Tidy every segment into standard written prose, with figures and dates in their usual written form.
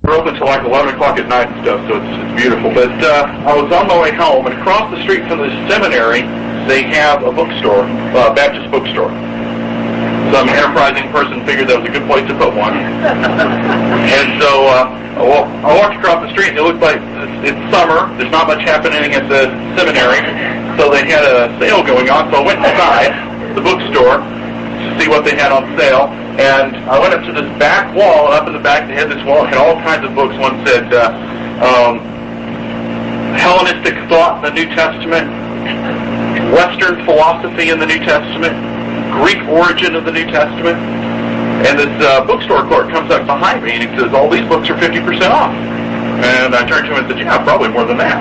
We're open till like 11 o'clock at night and stuff, so it's beautiful. But I was on my way home, and across the street from the seminary, they have a bookstore, Baptist bookstore. Some enterprising person figured that was a good place to put one. And so I walked across the street, and it looked like it's summer. There's not much happening at the seminary, so they had a sale going on. So I went inside the bookstore to see what they had on sale. And I went up to this back wall, and up in the back they had this wall. It had all kinds of books. One said Hellenistic thought in the New Testament, Western philosophy in the New Testament, Greek origin of the New Testament. And this bookstore clerk comes up behind me, and he says, all these books are 50% off. And I turned to him and said, yeah, probably more than that.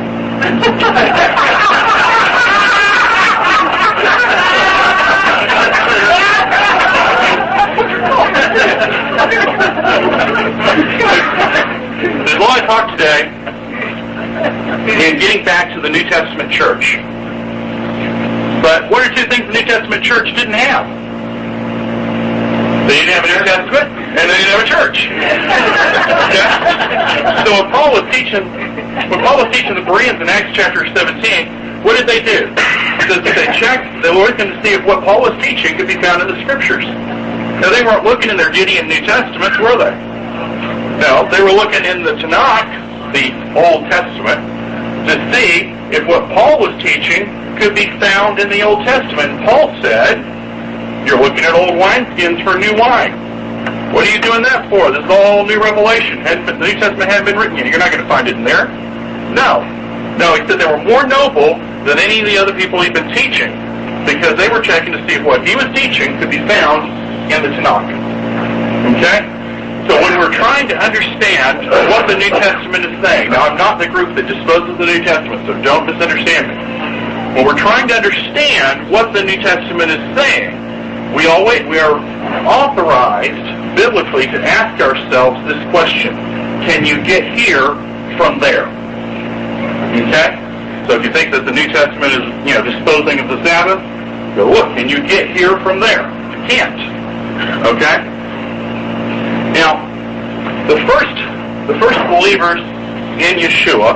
There's a lot of talk today in getting back to the New Testament church. But what are two things the New Testament church didn't have? They didn't have a New Testament, and they didn't have a church. Okay? So when Paul was teaching the Bereans in Acts chapter 17, what did they do? They checked, they were looking to see if what Paul was teaching could be found in the Scriptures. Now, they weren't looking in their Gideon New Testaments, were they? No, they were looking in the Tanakh, the Old Testament, to see if what Paul was teaching could be found in the Old Testament. And Paul said, you're looking at old wineskins for new wine. What are you doing that for? This is all new revelation. The New Testament hadn't been written yet. You're not going to find it in there. No, he said they were more noble than any of the other people he'd been teaching, because they were checking to see if what he was teaching could be found in the Tanakh. Okay? So when we're trying to understand what the New Testament is saying, now I'm not the group that disposes the New Testament, so don't misunderstand me. When we're trying to understand what the New Testament is saying, we are authorized biblically to ask ourselves this question: can you get here from there? Okay? So if you think that the New Testament is, disposing of the Sabbath, go look, can you get here from there? You can't. Okay? Now, the first believers in Yeshua,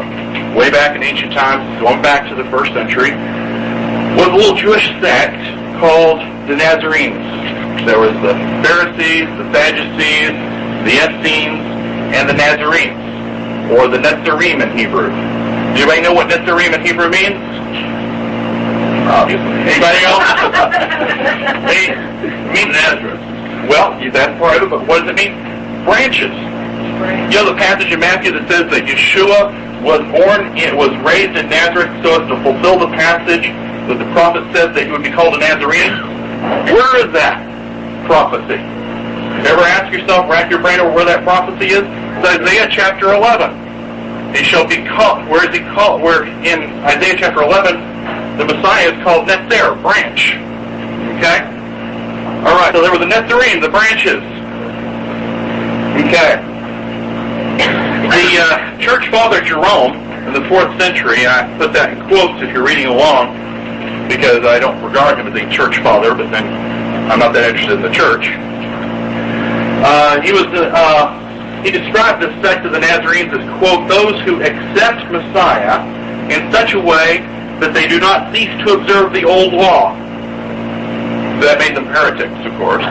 way back in ancient times, going back to the first century, was a little Jewish sect called the Nazarenes. There was the Pharisees, the Sadducees, the Essenes, and the Nazarenes, or the Netzarim in Hebrew. Do anybody know what Netzarim in Hebrew means? Obviously. Anybody else? It means Nazareth. Well, that's part of it, but what does it mean? Branches. You know the passage in Matthew that says that Yeshua was raised in Nazareth so as to fulfill the passage that the prophet said that he would be called a Nazarene? Where is that prophecy? Ever ask yourself, rack your brain over where that prophecy is? It's Isaiah chapter 11. He shall be called, where is he called? Where in Isaiah chapter 11, the Messiah is called Netzer, branch. Okay? Alright, so there were the Netzarim, the branches. Okay. The church father Jerome, in the 4th century, I put that in quotes if you're reading along, because I don't regard him as a church father, but then I'm not that interested in the church. He described this sect of the Nazarenes as, quote, those who accept Messiah in such a way that they do not cease to observe the old law. That made them heretics, of course.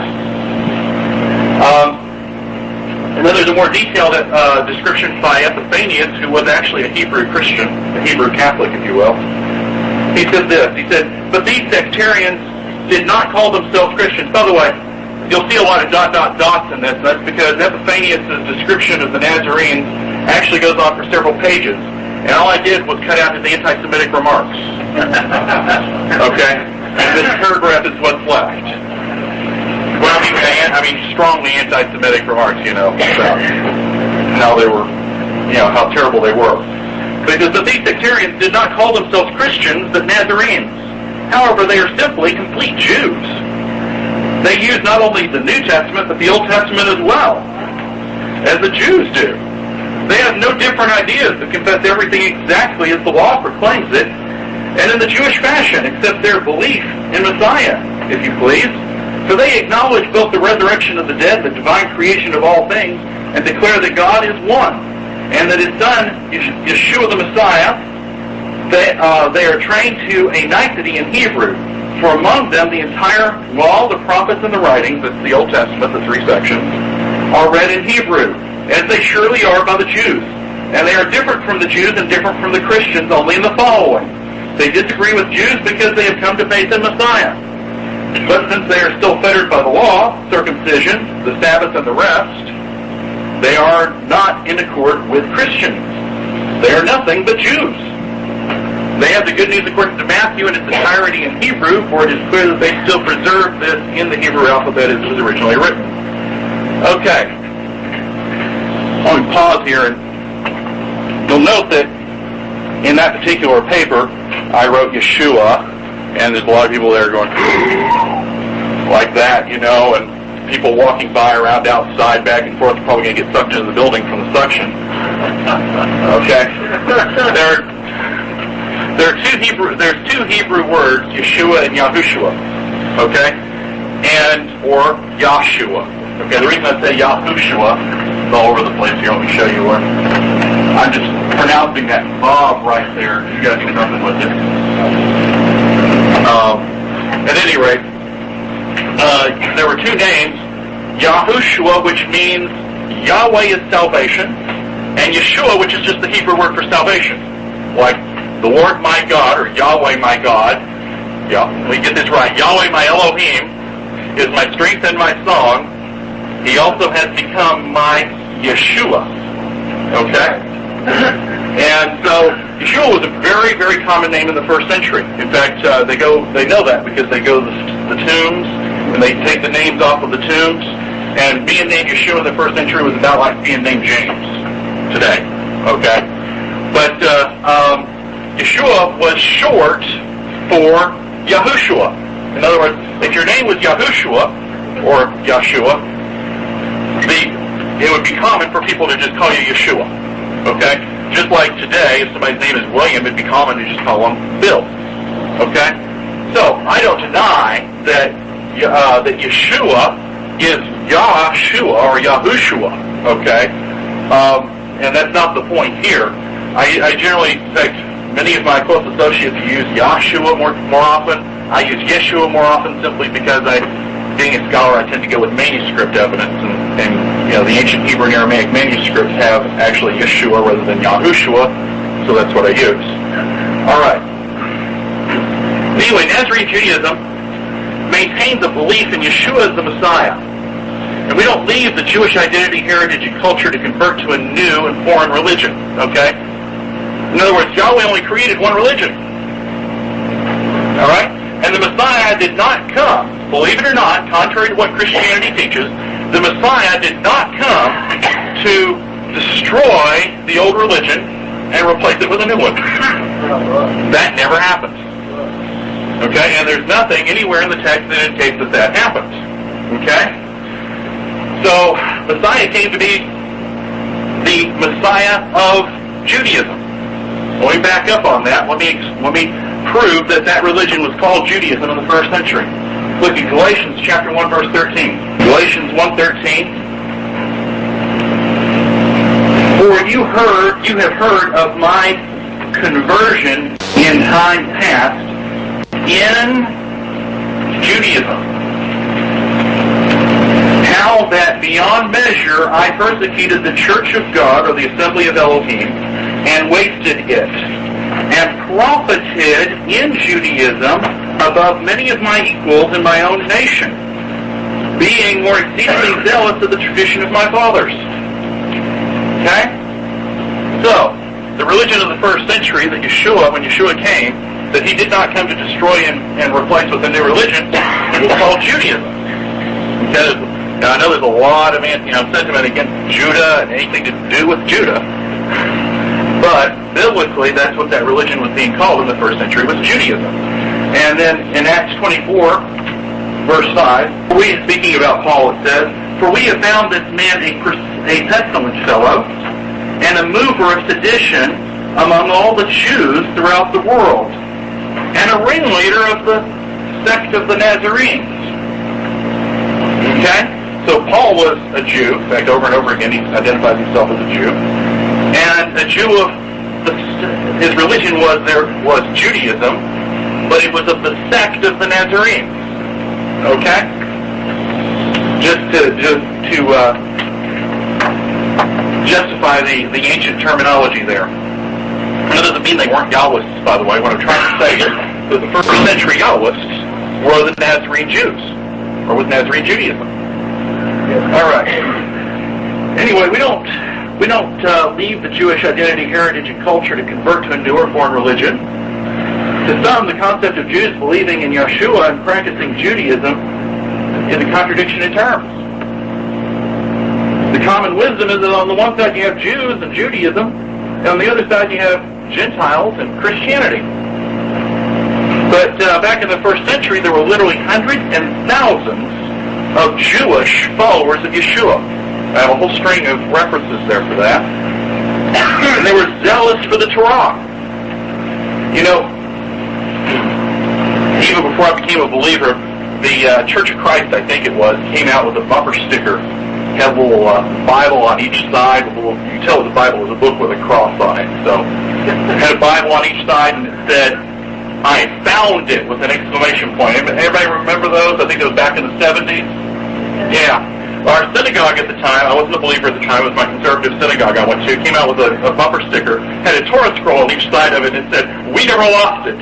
And then there's a more detailed description by Epiphanius, who was actually a Hebrew Christian, a Hebrew Catholic, if you will. He said this, he said, but these sectarians did not call themselves Christians. By the way, you'll see a lot of ... dots in this. That's because Epiphanius' description of the Nazarenes actually goes on for several pages. And all I did was cut out his anti-Semitic remarks. Okay? And this paragraph is what's left. Well, I mean strongly anti-Semitic remarks, about how they were, how terrible they were. Because these sectarians did not call themselves Christians, but Nazarenes. However, they are simply complete Jews. They use not only the New Testament, but the Old Testament as well, as the Jews do. They have no different ideas but confess everything exactly as the law proclaims it, and in the Jewish fashion, except their belief in Messiah, if you please. For they acknowledge both the resurrection of the dead, the divine creation of all things, and declare that God is one. and that his son, Yeshua the Messiah, they are trained to a nicety in Hebrew. For among them, the entire law, the prophets, and the writings, that's the Old Testament, the 3 sections, are read in Hebrew, as they surely are by the Jews. And they are different from the Jews and different from the Christians only in the following. They disagree with Jews because they have come to faith in Messiah. But since they are still fettered by the law, circumcision, the Sabbath, and the rest, they are not in accord with Christians. They are nothing but Jews. They have the good news according to Matthew in its entirety in Hebrew, for it is clear that they still preserve this in the Hebrew alphabet as it was originally written. Okay. Let me pause here, and you'll note that in that particular paper, I wrote Yeshua, and there's a lot of people there going like that, you know, and people walking by around outside back and forth are probably going to get sucked into the building from the suction. Okay. There's two Hebrew words, Yeshua and Yahushua. Okay? Or Yahshua. Okay, the reason I say Yahushua, it's all over the place here. Let me show you one. I'm just pronouncing that Bob right there. You guys do something with it. At any rate, there were 2 names. Yahushua, which means Yahweh is salvation, and Yeshua, which is just the Hebrew word for salvation. Like the Lord my God, or Yahweh my God. Yeah, let me get this right. Yahweh my Elohim is my strength and my song. He also has become my Yeshua. Okay? And so Yeshua was a very, very common name in the first century. In fact, they know that because they go to the tombs and they take the names off of the tombs. And being named Yeshua in the first century was about like being named James today. Okay? But Yeshua was short for Yahushua. In other words, if your name was Yahushua or Yahshua, it would be common for people to just call you Yeshua. Okay? Just like today, if somebody's name is William, it'd be common to just call him Bill. Okay? So, I don't deny that Yeshua is Yahshua or Yahushua. Okay? And that's not the point here. I generally, in fact, many of my close associates use Yahshua more often. I use Yeshua more often simply because being a scholar, I tend to go with manuscript evidence, and you know, the ancient Hebrew and Aramaic manuscripts have actually Yeshua rather than Yahushua, so that's what I use. All right. Anyway, Nazarene Judaism maintains a belief in Yeshua as the Messiah, and we don't leave the Jewish identity, heritage, and culture to convert to a new and foreign religion. Okay. In other words, Yahweh only created one religion. All right. And the Messiah did not come, believe it or not, contrary to what Christianity teaches, the Messiah did not come to destroy the old religion and replace it with a new one. That never happens. Okay? And there's nothing anywhere in the text that indicates that happens. Okay? So, Messiah came to be the Messiah of Judaism. Let me back up on that. Let me prove that religion was called Judaism in the first century. Look at Galatians chapter 1, verse 13. Galatians 1:13. For you have heard of my conversion in time past in Judaism. How that beyond measure I persecuted the church of God, or the assembly of Elohim, and wasted it, and profited in Judaism above many of my equals in my own nation, being more exceedingly zealous of the tradition of my fathers. Okay? So, the religion of the first century, that Yeshua, when Yeshua came, that he did not come to destroy and replace with a new religion, was called Judaism. Because I know there's a lot of sentiment against Judah and anything to do with Judah. But biblically, that's what that religion was being called in the first century, was Judaism. And then in Acts 24, verse 5, speaking about Paul, it says, For we have found this man a pestilent fellow, and a mover of sedition among all the Jews throughout the world, and a ringleader of the sect of the Nazarenes. Okay? So Paul was a Jew. In fact, over and over again, he identifies himself as a Jew. a Jew of his religion was Judaism, but it was of the sect of the Nazarenes. Okay, just to justify the ancient terminology there. And that doesn't mean they weren't Yahwists, by the way. What I'm trying to say is that the first century Yahwists were the Nazarene Jews, or was Nazarene Judaism. All right. Anyway, we don't leave the Jewish identity, heritage, and culture to convert to a newer foreign religion. To some, the concept of Jews believing in Yeshua and practicing Judaism is a contradiction in terms. The common wisdom is that on the one side you have Jews and Judaism, and on the other side you have Gentiles and Christianity. But back in the first century, there were literally hundreds and thousands of Jewish followers of Yeshua. I have a whole string of references there for that. And they were zealous for the Torah. You know, even before I became a believer, the Church of Christ, I think it was, came out with a bumper sticker. It had a little Bible on each side. You can tell the Bible was a book with a cross on it. So it had a Bible on each side, and it said, "I found it," with an exclamation point. Everybody remember those? I think it was back in the 70s. Yeah. Our synagogue at the time, I wasn't a believer at the time, it was my conservative synagogue I went to, came out with a bumper sticker, had a Torah scroll on each side of it, and it said, "We never lost it."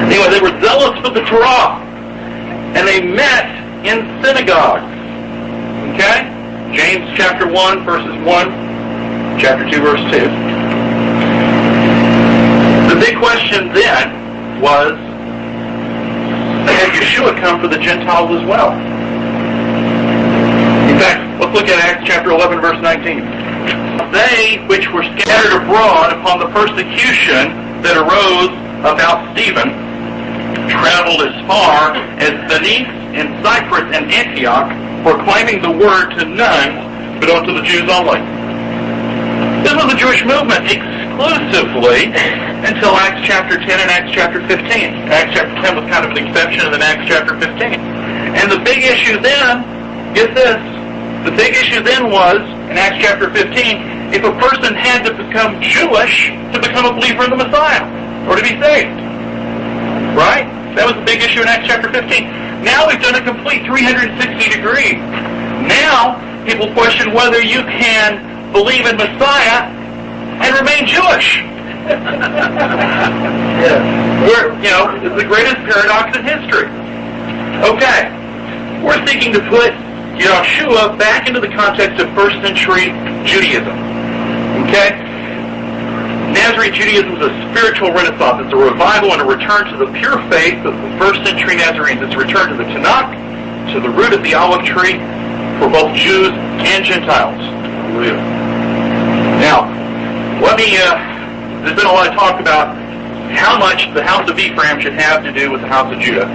Anyway, they were zealous for the Torah, and they met in synagogues. Okay? James chapter 1, verses 1, chapter 2, verse 2. The big question then was, had Yeshua come for the Gentiles as well? In fact, let's look at Acts chapter 11, verse 19. They which were scattered abroad upon the persecution that arose about Stephen traveled as far as Phoenice and Cyprus and Antioch, proclaiming the word to none, but unto the Jews only. This was the Jewish movement exclusively until Acts chapter 10 and Acts chapter 15. Acts chapter 10 was kind of an exception, and then Acts chapter 15. And the big issue then, get this, the big issue then was, in Acts chapter 15, if a person had to become Jewish to become a believer in the Messiah, or to be saved. Right? That was the big issue in Acts chapter 15. Now we've done a complete 360 degree. Now, people question whether you can believe in Messiah and remain Jewish. It's the greatest paradox in history. Okay. We're seeking to put Yeshua back into the context of first century Judaism. Okay? Nazarene Judaism is a spiritual renaissance. It's a revival and a return to the pure faith of the first century Nazarenes. It's a return to the Tanakh, to the root of the olive tree, for both Jews and Gentiles. Now, there's been a lot of talk about how much the house of Ephraim should have to do with the house of Judah.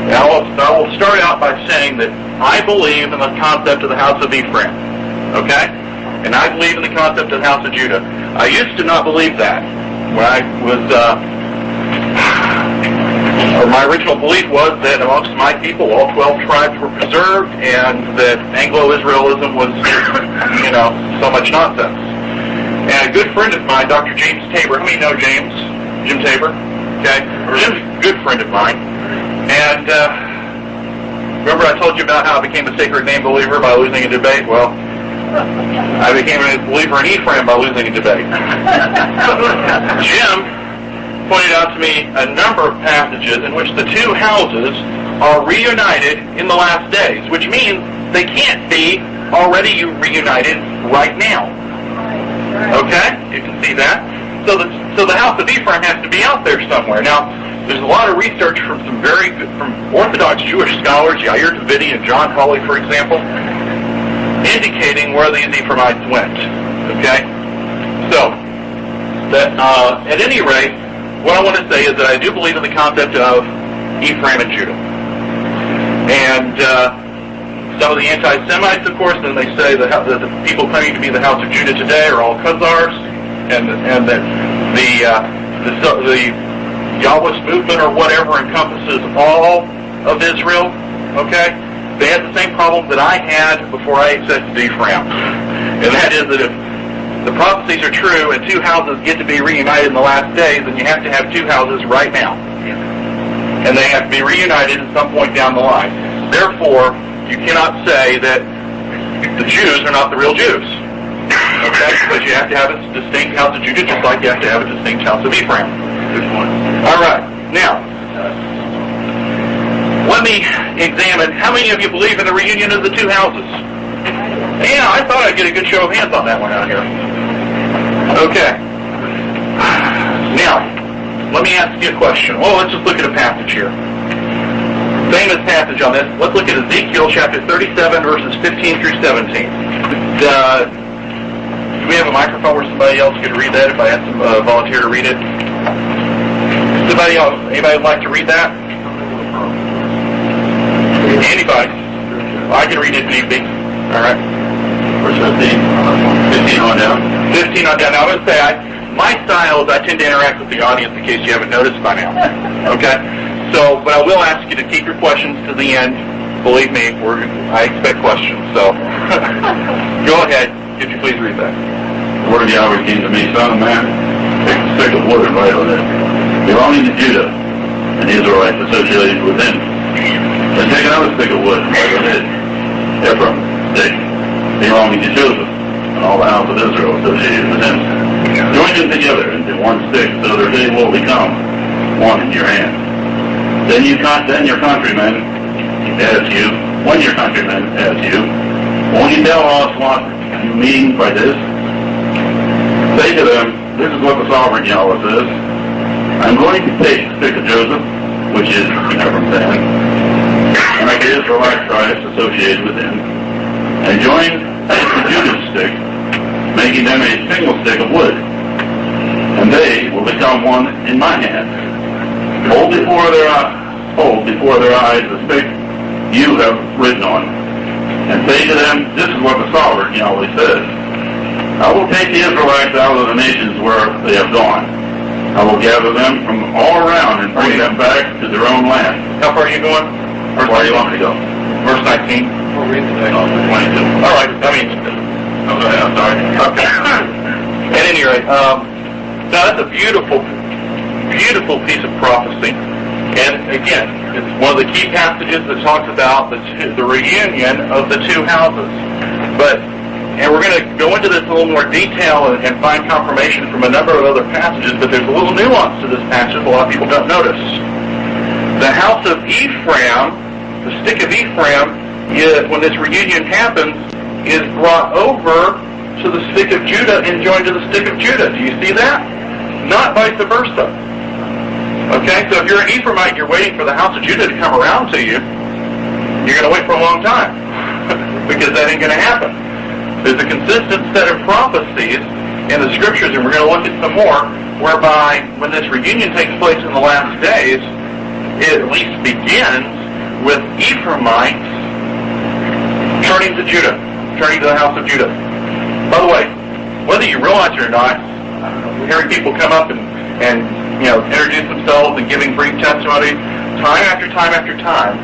Now, I will start out by saying that I believe in the concept of the house of Ephraim. Okay? And I believe in the concept of the house of Judah. I used to not believe that. When I was, my original belief was that amongst my people, all 12 tribes were preserved, and that Anglo-Israelism was, so much nonsense. And a good friend of mine, Dr. James Tabor, how many know James? Jim Tabor? Okay? Jim's a good friend of mine. And remember I told you about how I became a sacred name believer by losing a debate? Well, I became a believer in Ephraim by losing a debate. Jim pointed out to me a number of passages in which the two houses are reunited in the last days, which means they can't be already reunited right now. Okay? You can see that. So the house of Ephraim has to be out there somewhere. Now, there's a lot of research from from Orthodox Jewish scholars, Yair Davidi and John Hawley, for example, indicating where these Ephraimites went. Okay? So, at any rate, what I want to say is that I do believe in the concept of Ephraim and Judah. And some of the anti-Semites, of course, then they say that the people claiming to be the house of Judah today are all Khazars, and that the Yahwist movement or whatever encompasses all of Israel. okay, they had the same problem that I had before I accepted Ephraim. And that is that if the prophecies are true and two houses get to be reunited in the last days, then you have to have two houses right now. And they have to be reunited at some point down the line. Therefore, you cannot say that the Jews are not the real Jews. Okay? Because you have to have a distinct house of Judah, just like you have to have a distinct house of Ephraim. Good point. All right. Now, let me examine how many of you believe in the reunion of the two houses. Yeah, I thought I'd get a good show of hands on that one out here. Okay. Now, let me ask you a question. Well, let's just look at a passage here. Famous passage on this. Let's look at Ezekiel chapter 37, verses 15 through 17. Do we have a microphone where somebody else could read that if I had some volunteer to read it? Somebody else? Anybody would like to read that? Anybody? Well, I can read it if need be. All right. Verse 15 on down. 15 on down. Now, I'm going to say, my style is I tend to interact with the audience in case you haven't noticed by now. Okay? So, but I will ask you to keep your questions to the end. Believe me, I expect questions. So, go ahead. Could you please read that? The word of Yahweh came to me, son of man, take a stick of wood and write on it, belonging to Judah, and the Israelites associated with him. Then take another stick of wood and write on it, Ephraim, stick, belonging to Joseph, and all the house of Israel associated with him. Join them together into one stick, so that they will become one in your hand. Then your countrymen as you, when your countrymen as you, won't you tell us what you mean by this? Say to them, this is what the sovereign Yahweh says. I'm going to take the stick of Joseph, which is Ephraim's hand, and make the Israelite tribes associated with him, and join Judah's stick, making them a single stick of wood, and they will become one in my hand. Hold before their eyes the stick you have written on, and say to them, this is what the sovereign Yahweh says. I will take the Israelites out of the nations where they have gone. I will gather them from all around and bring them back to their own land. How far are you going? Where do you want me to go? Verse 19. We'll read the next 22. All right. I'm sorry. Okay. At any rate, now that's a beautiful, beautiful piece of prophecy. And again, it's one of the key passages that talks about the reunion of the two houses. And we're going to go into this in a little more detail and find confirmation from a number of other passages, but there's a little nuance to this passage a lot of people don't notice. The house of Ephraim, the stick of Ephraim, when this reunion happens, is brought over to the stick of Judah and joined to the stick of Judah. Do you see that? Not vice versa. Okay, so if you're an Ephraimite, you're waiting for the house of Judah to come around to you, you're going to wait for a long time because that ain't going to happen. There's a consistent set of prophecies in the Scriptures, and we're going to look at some more, whereby when this reunion takes place in the last days, it at least begins with Ephraimites turning to Judah, turning to the house of Judah. By the way, whether you realize it or not, hearing people come up and introduce themselves and giving brief testimony, time after time after time,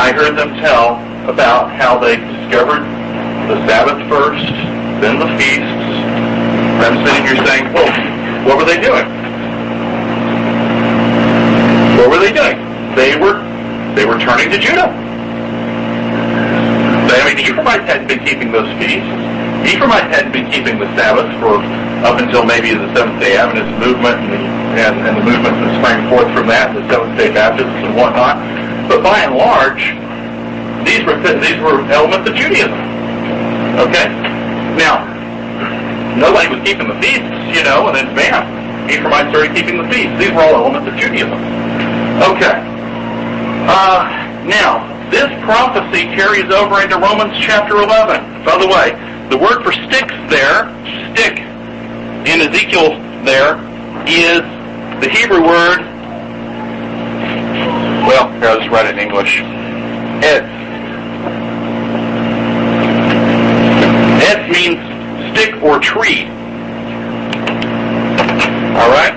I heard them tell about how they discovered the Sabbath first, then the feasts. I'm sitting here saying, well, what were they doing? What were they doing? They were turning to Judah. The Ephraimites hadn't been keeping those feasts. The Ephraimites hadn't been keeping the Sabbath for up until maybe the Seventh-day Adventist movement and the movements that sprang forth from that, the Seventh-day Baptists and whatnot. But by and large, these were elements of Judaism. Okay? Now, nobody was keeping the feasts, and then bam, Ephraimites started keeping the feasts. These were all elements of Judaism. Okay. Now, this prophecy carries over into Romans chapter 11. By the way, the word for sticks there, stick, in Ezekiel there, is the Hebrew word, well, here, I'll just write it in English. Et means stick or tree. Alright?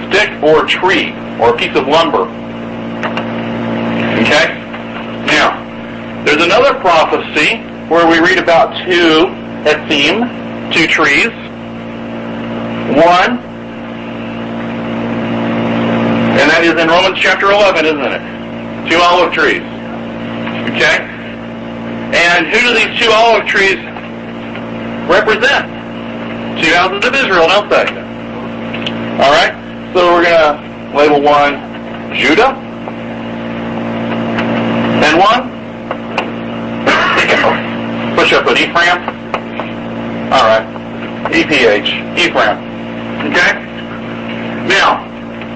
Stick or tree, or a piece of lumber. Okay? Now, There's another prophecy where we read about two etzim, two trees. One, and that is in Romans chapter 11, isn't it? Two olive trees. Okay? And who do these two olive trees represent? Two houses of Israel, don't they? Alright? So we're going to label one Judah and one push up an Ephraim. Alright. EPH. Ephraim. Okay? Now,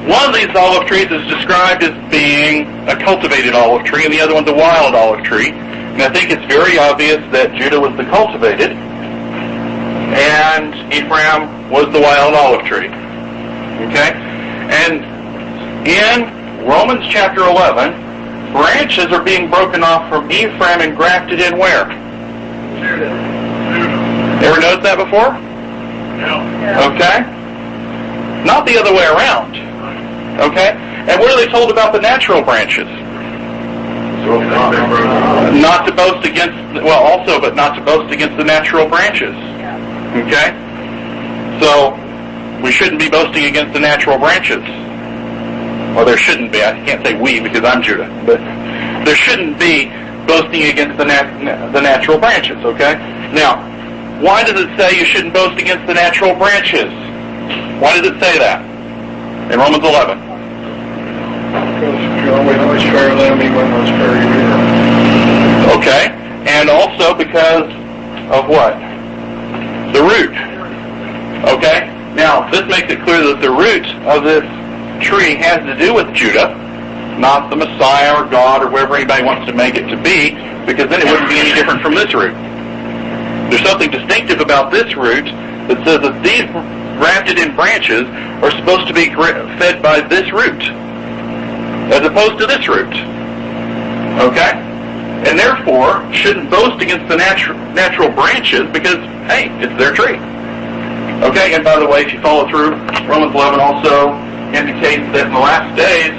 one of these olive trees is described as being a cultivated olive tree, and the other one's a wild olive tree. And I think it's very obvious that Judah was the cultivated, and Ephraim was the wild olive tree. Okay? And in Romans chapter 11, branches are being broken off from Ephraim and grafted in where? Ever noticed that before? No. Okay? Not the other way around. Okay? And what are they told about the natural branches? Not to boast against, well, also, but not to boast against the natural branches. Okay? So, we shouldn't be boasting against the natural branches. Well, there shouldn't be. I can't say we because I'm Judah. But there shouldn't be boasting against the natural branches, okay? Now, why does it say you shouldn't boast against the natural branches? Why does it say that? In Romans 11. Okay, and also because of what? The root. Okay? Now, this makes it clear that the root of this tree has to do with Judah, not the Messiah or God or wherever anybody wants to make it to be, because then it wouldn't be any different from this root. There's something distinctive about this root that says that these grafted in branches are supposed to be fed by this root, as opposed to this root. Okay? And therefore, shouldn't boast against the natural branches because, hey, it's their tree. Okay? And by the way, if you follow through, Romans 11 also indicates that in the last days,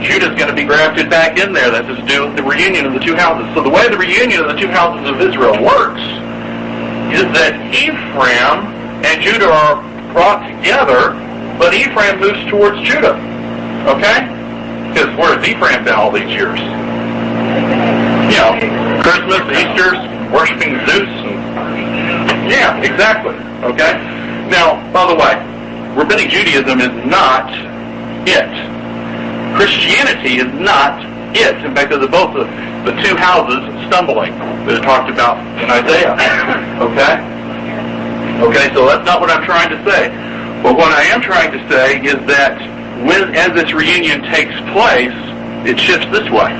Judah's going to be grafted back in there. That has to do with the reunion of the two houses. So the way the reunion of the two houses of Israel works is that Ephraim and Judah are brought together, but Ephraim moves towards Judah. Okay? Because where has Ephraim been all these years? You know, Christmas, Easter, worshiping Zeus. Yeah, exactly. Okay? Now, by the way, Rabbinic Judaism is not it. Christianity is not it. In fact, they're both the two houses stumbling that are talked about in Isaiah. Okay? Okay, so that's not what I'm trying to say. But what I am trying to say is that as this reunion takes place, it shifts this way.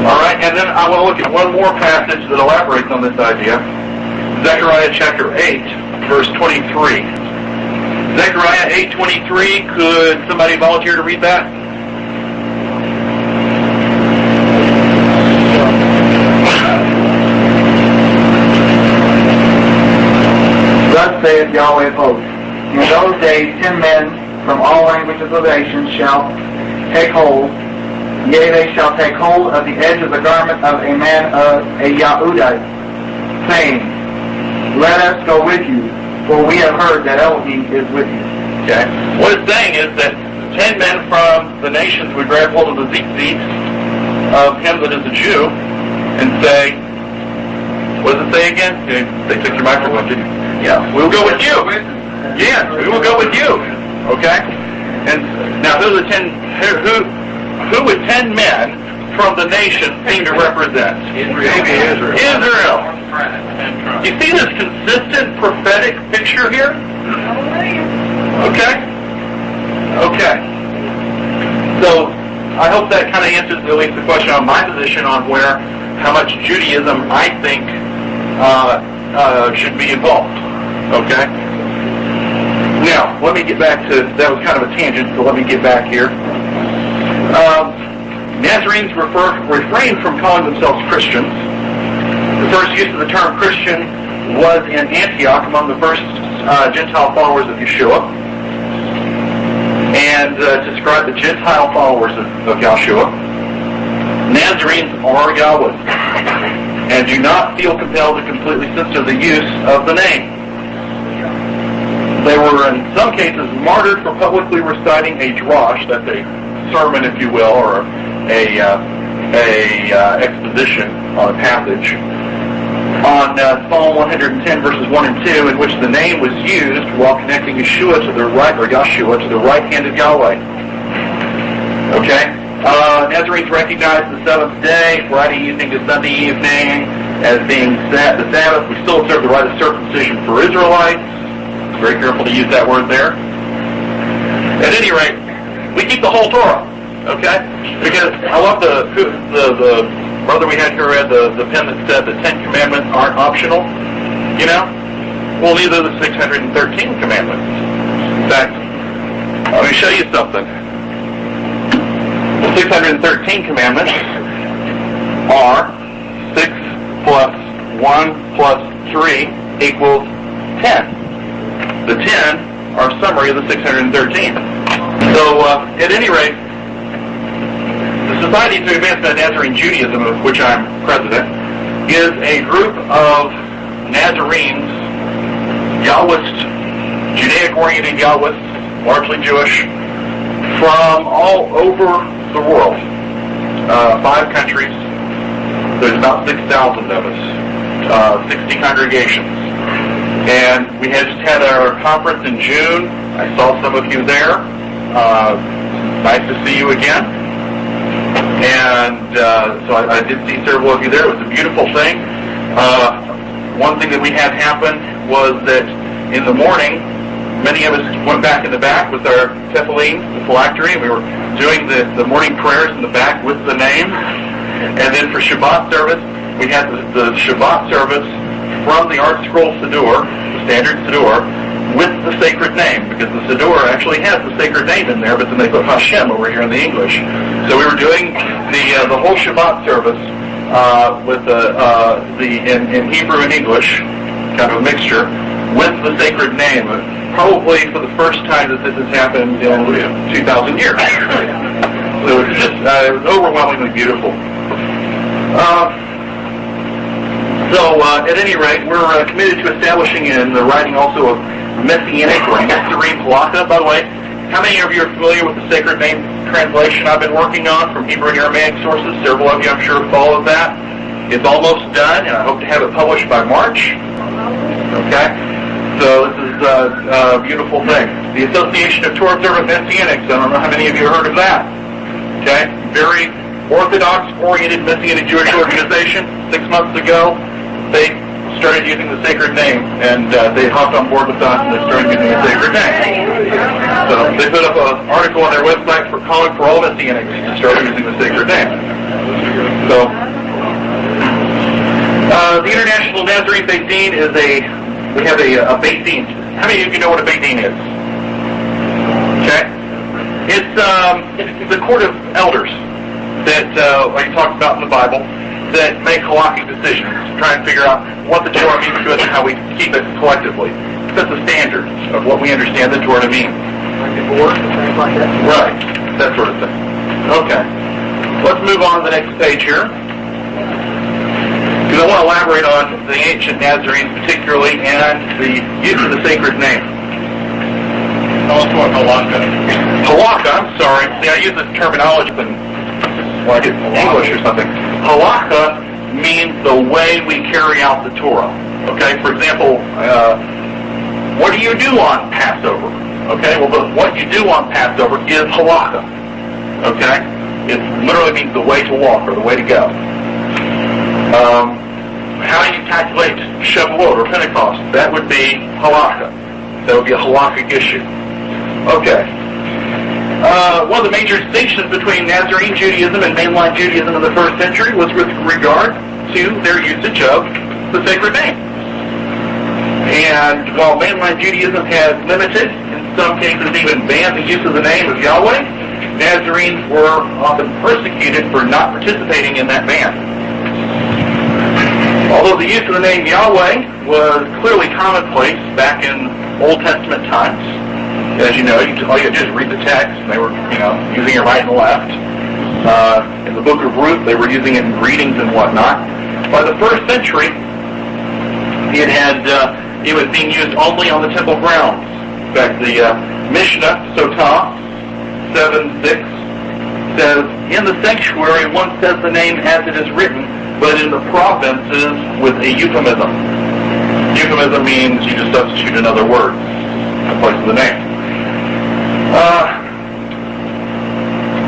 Alright, and then I want to look at one more passage that elaborates on this idea. Zechariah chapter 8, verse 23. Zechariah 8:23, could somebody volunteer to read that? Thus saith Yahweh of hosts, in those days 10 men from all languages of the nations shall take hold, yea, they shall take hold of the edge of the garment of a man of a Yahudite, saying, Let us go with you, for we have heard that Elohim is with you. Okay. What it's saying is that 10 men from the nations would grab hold of the tzitzit of him that is a Jew and say, what does it say again? They took your microphone, didn't you? Yeah. We'll go with you. Yes, we will go with you. Okay? And now who would 10 men from the nation seem to represent? Israel. Israel. You see this consistent prophetic picture here? Okay? Okay. So, I hope that kind of answers at least the question on my position on how much Judaism I think should be involved. Okay? Now, let me get back to, that was kind of a tangent, so let me get back here. Nazarenes refrain from calling themselves Christians. The first use of the term Christian was in Antioch among the first Gentile followers of Yeshua, and to describe the Gentile followers of Yeshua. Nazarenes Nazarenes are Yahweh and do not feel compelled to completely censor the use of the name. They were, in some cases, martyred for publicly reciting a drosh, that's a sermon, if you will, or a exposition on a passage, on Psalm 110, verses 1 and 2, in which the name was used while connecting Yeshua to the right, or Yahshua, to the right hand of Yahweh. Okay? Nazarenes recognized the seventh day, Friday evening to Sunday evening, as being the Sabbath. We still observe the rite of circumcision for Israelites. Very careful to use that word there. At any rate, we keep the whole Torah, okay? Because I love the brother we had here read the pen that said the 10 Commandments aren't optional, you know? Well, neither the 613 Commandments. In fact, let me show you something. The 613 Commandments are 6 plus 1 plus 3 equals 10. The 10 are a summary of the 613. So, at any rate, the Society to Advancement of Nazarene Judaism, of which I'm president, is a group of Nazarenes, Yahwist, Judaic-oriented Yahwists, largely Jewish, from all over the world. 5 countries. There's about 6,000 of us. 60 congregations. And we had just had our conference in June. I saw some of you there. Nice to see you again. And so I did see several of you there. It was a beautiful thing. One thing that we had happen was that in the morning, many of us went back in the back with our tefillin, the phylactery, and we were doing the morning prayers in the back with the names. And then for Shabbat service, we had the Shabbat service from the Art Scroll Siddur, the standard Siddur, with the sacred name, because the Siddur actually has the sacred name in there, but then they put Hashem over here in the English. So we were doing the whole Shabbat service with in Hebrew and English, kind of a mixture, with the sacred name, probably for the first time that this has happened in 2,000 years. So it was just it was overwhelmingly beautiful. So, at any rate, we're committed to establishing and the writing also of Messianic or Nazarene Halakha. By the way, how many of you are familiar with the sacred name translation I've been working on from Hebrew and Aramaic sources? Several of you, I'm sure, have followed that. It's almost done, and I hope to have it published by March. Okay? So this is a beautiful thing. The Association of Torah Observant Messianics, I don't know how many of you have heard of that. Okay? Very Orthodox-oriented Messianic Jewish organization. 6 months ago, they started using the sacred name, and they hopped on board with us, and they started using the sacred name. So they put up an article on their website for calling for all Messianics to start using the sacred name. So the International Nazarene Beit Din is we have a Beit Din. How many of you know what a Beit Din is? Okay, it's the court of elders that, like you talked about in the Bible, that make halakhic decisions to try and figure out what the Torah means to us and how we keep it collectively. That's the standard of what we understand the Torah to mean. Like divorce and things like that? Right, that sort of thing. Okay. Let's move on to the next page here. Because I want to elaborate on the ancient Nazarenes particularly and the use of the sacred name. Tell us what halakha. Halakha, I'm sorry. See, I use this terminology like it's English or something. Halakha means the way we carry out the Torah. Okay, for example, what do you do on Passover? Okay, well, what you do on Passover is halakha. Okay, it literally means the way to walk or the way to go. How do you calculate Shavuot or Pentecost? That would be halakha. That would be a halakhic issue. Okay. One of the major distinctions between Nazarene Judaism and mainline Judaism in the first century was with regard to their usage of the sacred name. And while mainline Judaism has limited, in some cases even banned the use of the name of Yahweh, Nazarenes were often persecuted for not participating in that ban. Although the use of the name Yahweh was clearly commonplace back in Old Testament times, as you know, all you had to do is read the text, and they were, using your right and left. In the book of Ruth, they were using it in greetings and whatnot. By the first century, it was being used only on the temple grounds. In fact, the Mishnah, Sotah 7:6, says, in the sanctuary one says the name as it is written, but in the provinces with a euphemism. Euphemism means you just substitute another word in place of the name.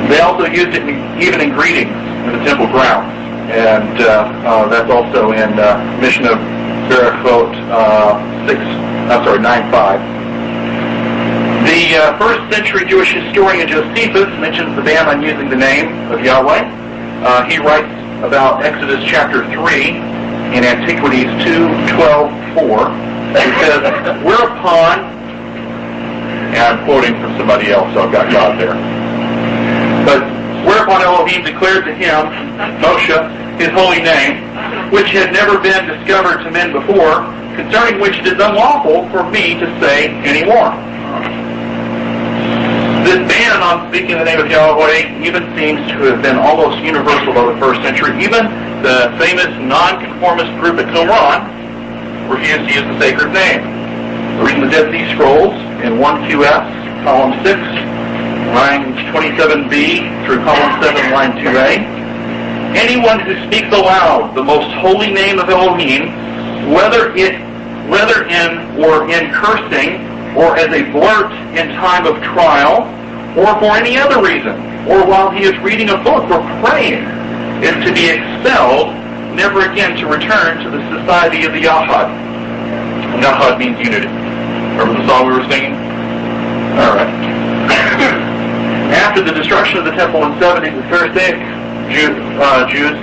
They also used it even in greetings in the temple grounds, and that's also in Mishnah Berachot 9:5. The first century Jewish historian Josephus mentions the ban on using the name of Yahweh. He writes about Exodus chapter 3 in Antiquities 2:12-4. He says, whereupon, and I'm quoting from somebody else, so I've got God there. But whereupon Elohim declared to him, Moshe, his holy name, which had never been discovered to men before, concerning which it is unlawful for me to say any more. This ban on speaking the name of Yahweh even seems to have been almost universal by the first century. Even the famous non-conformist group at Qumran refused to use the sacred name. Reading the Dead Sea Scrolls in 1QS, column 6, line 27b through column 7, line 2a. Anyone who speaks aloud the most holy name of Elohim, whether in cursing, or as a blurt in time of trial, or for any other reason, or while he is reading a book or praying, is to be expelled, never again to return to the society of the Yahad. And Yahad means unity. Remember the song we were singing? All right. After the destruction of the temple in 70, the Pharisaic Jews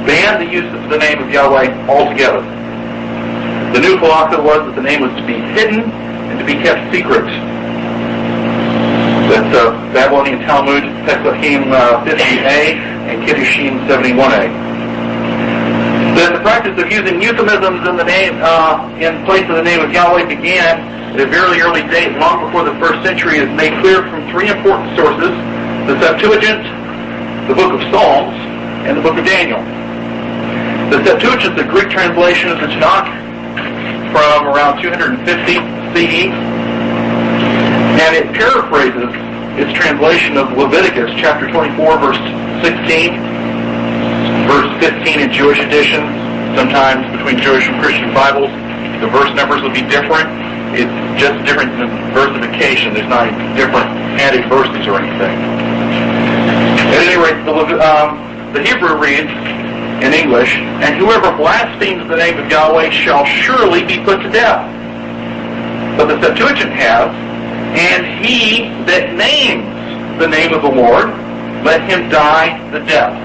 banned the use of the name of Yahweh altogether. The new philosophy was that the name was to be hidden and to be kept secret. That's Babylonian Talmud, Pesachim 50a and Kiddushin 71a. The practice of using euphemisms in the name in place of the name of Yahweh began at a very early date, long before the first century, is made clear from three important sources: the Septuagint, the Book of Psalms, and the Book of Daniel. The Septuagint is the Greek translation of the Tanakh from around 250 CE, and it paraphrases its translation of Leviticus chapter 24, verse 16, verse 15 in Jewish editions. Sometimes between Jewish and Christian Bibles, the verse numbers will be different. It's just different in versification. There's not different added verses or anything. At any rate, the Hebrew reads in English, and whoever blasphemes the name of Yahweh shall surely be put to death. But the Septuagint has, and he that names the name of the Lord, let him die the death.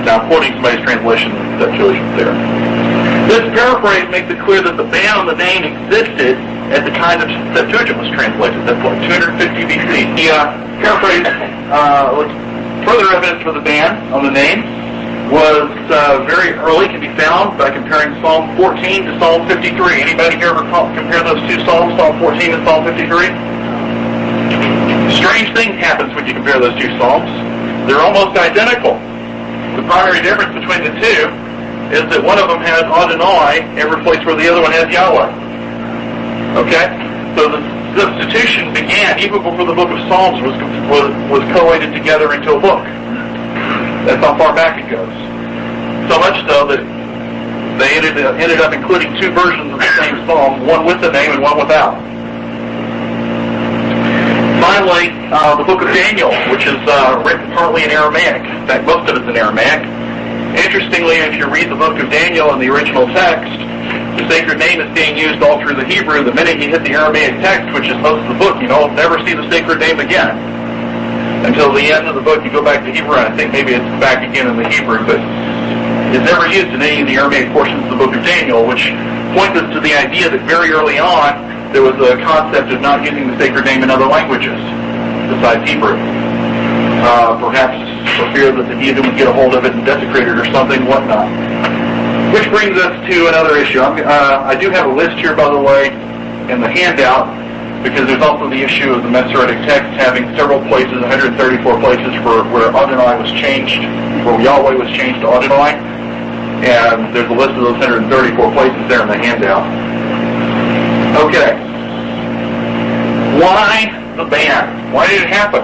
Now, I'm quoting somebody's translation of the Septuagint there. This paraphrase makes it clear that the ban on the name existed at the time that Septuagint was translated. That's like 250 BC. The paraphrase, further evidence for the ban on the name was very early, can be found by comparing Psalm 14 to Psalm 53. Anybody here ever compare those two Psalms, Psalm 14 and Psalm 53? Strange thing happens when you compare those two Psalms. They're almost identical. The primary difference between the two is that one of them has Adonai every place where the other one has Yahweh. Okay? So the substitution began even before the book of Psalms was collated together into a book. That's how far back it goes. So much so that they ended up including two versions of the same psalm, one with the name and one without. Finally, the book of Daniel, which is written partly in Aramaic. In fact, most of it's in Aramaic. Interestingly, if you read the book of Daniel in the original text, the sacred name is being used all through the Hebrew. The minute you hit the Aramaic text, which is most of the book, you'll never see the sacred name again. Until the end of the book, you go back to Hebrew, and I think maybe it's back again in the Hebrew, but it's never used in any of the Aramaic portions of the book of Daniel, which points us to the idea that very early on, there was a concept of not using the sacred name in other languages besides Hebrew. Perhaps for fear that the heathen would get a hold of it and desecrate it or something, whatnot. Which brings us to another issue. I do have a list here, by the way, in the handout because there's also the issue of the Masoretic text having several places, 134 places for where Adonai was changed, where Yahweh was changed to Adonai, and there's a list of those 134 places there in the handout. Okay. Why the ban? Why did it happen?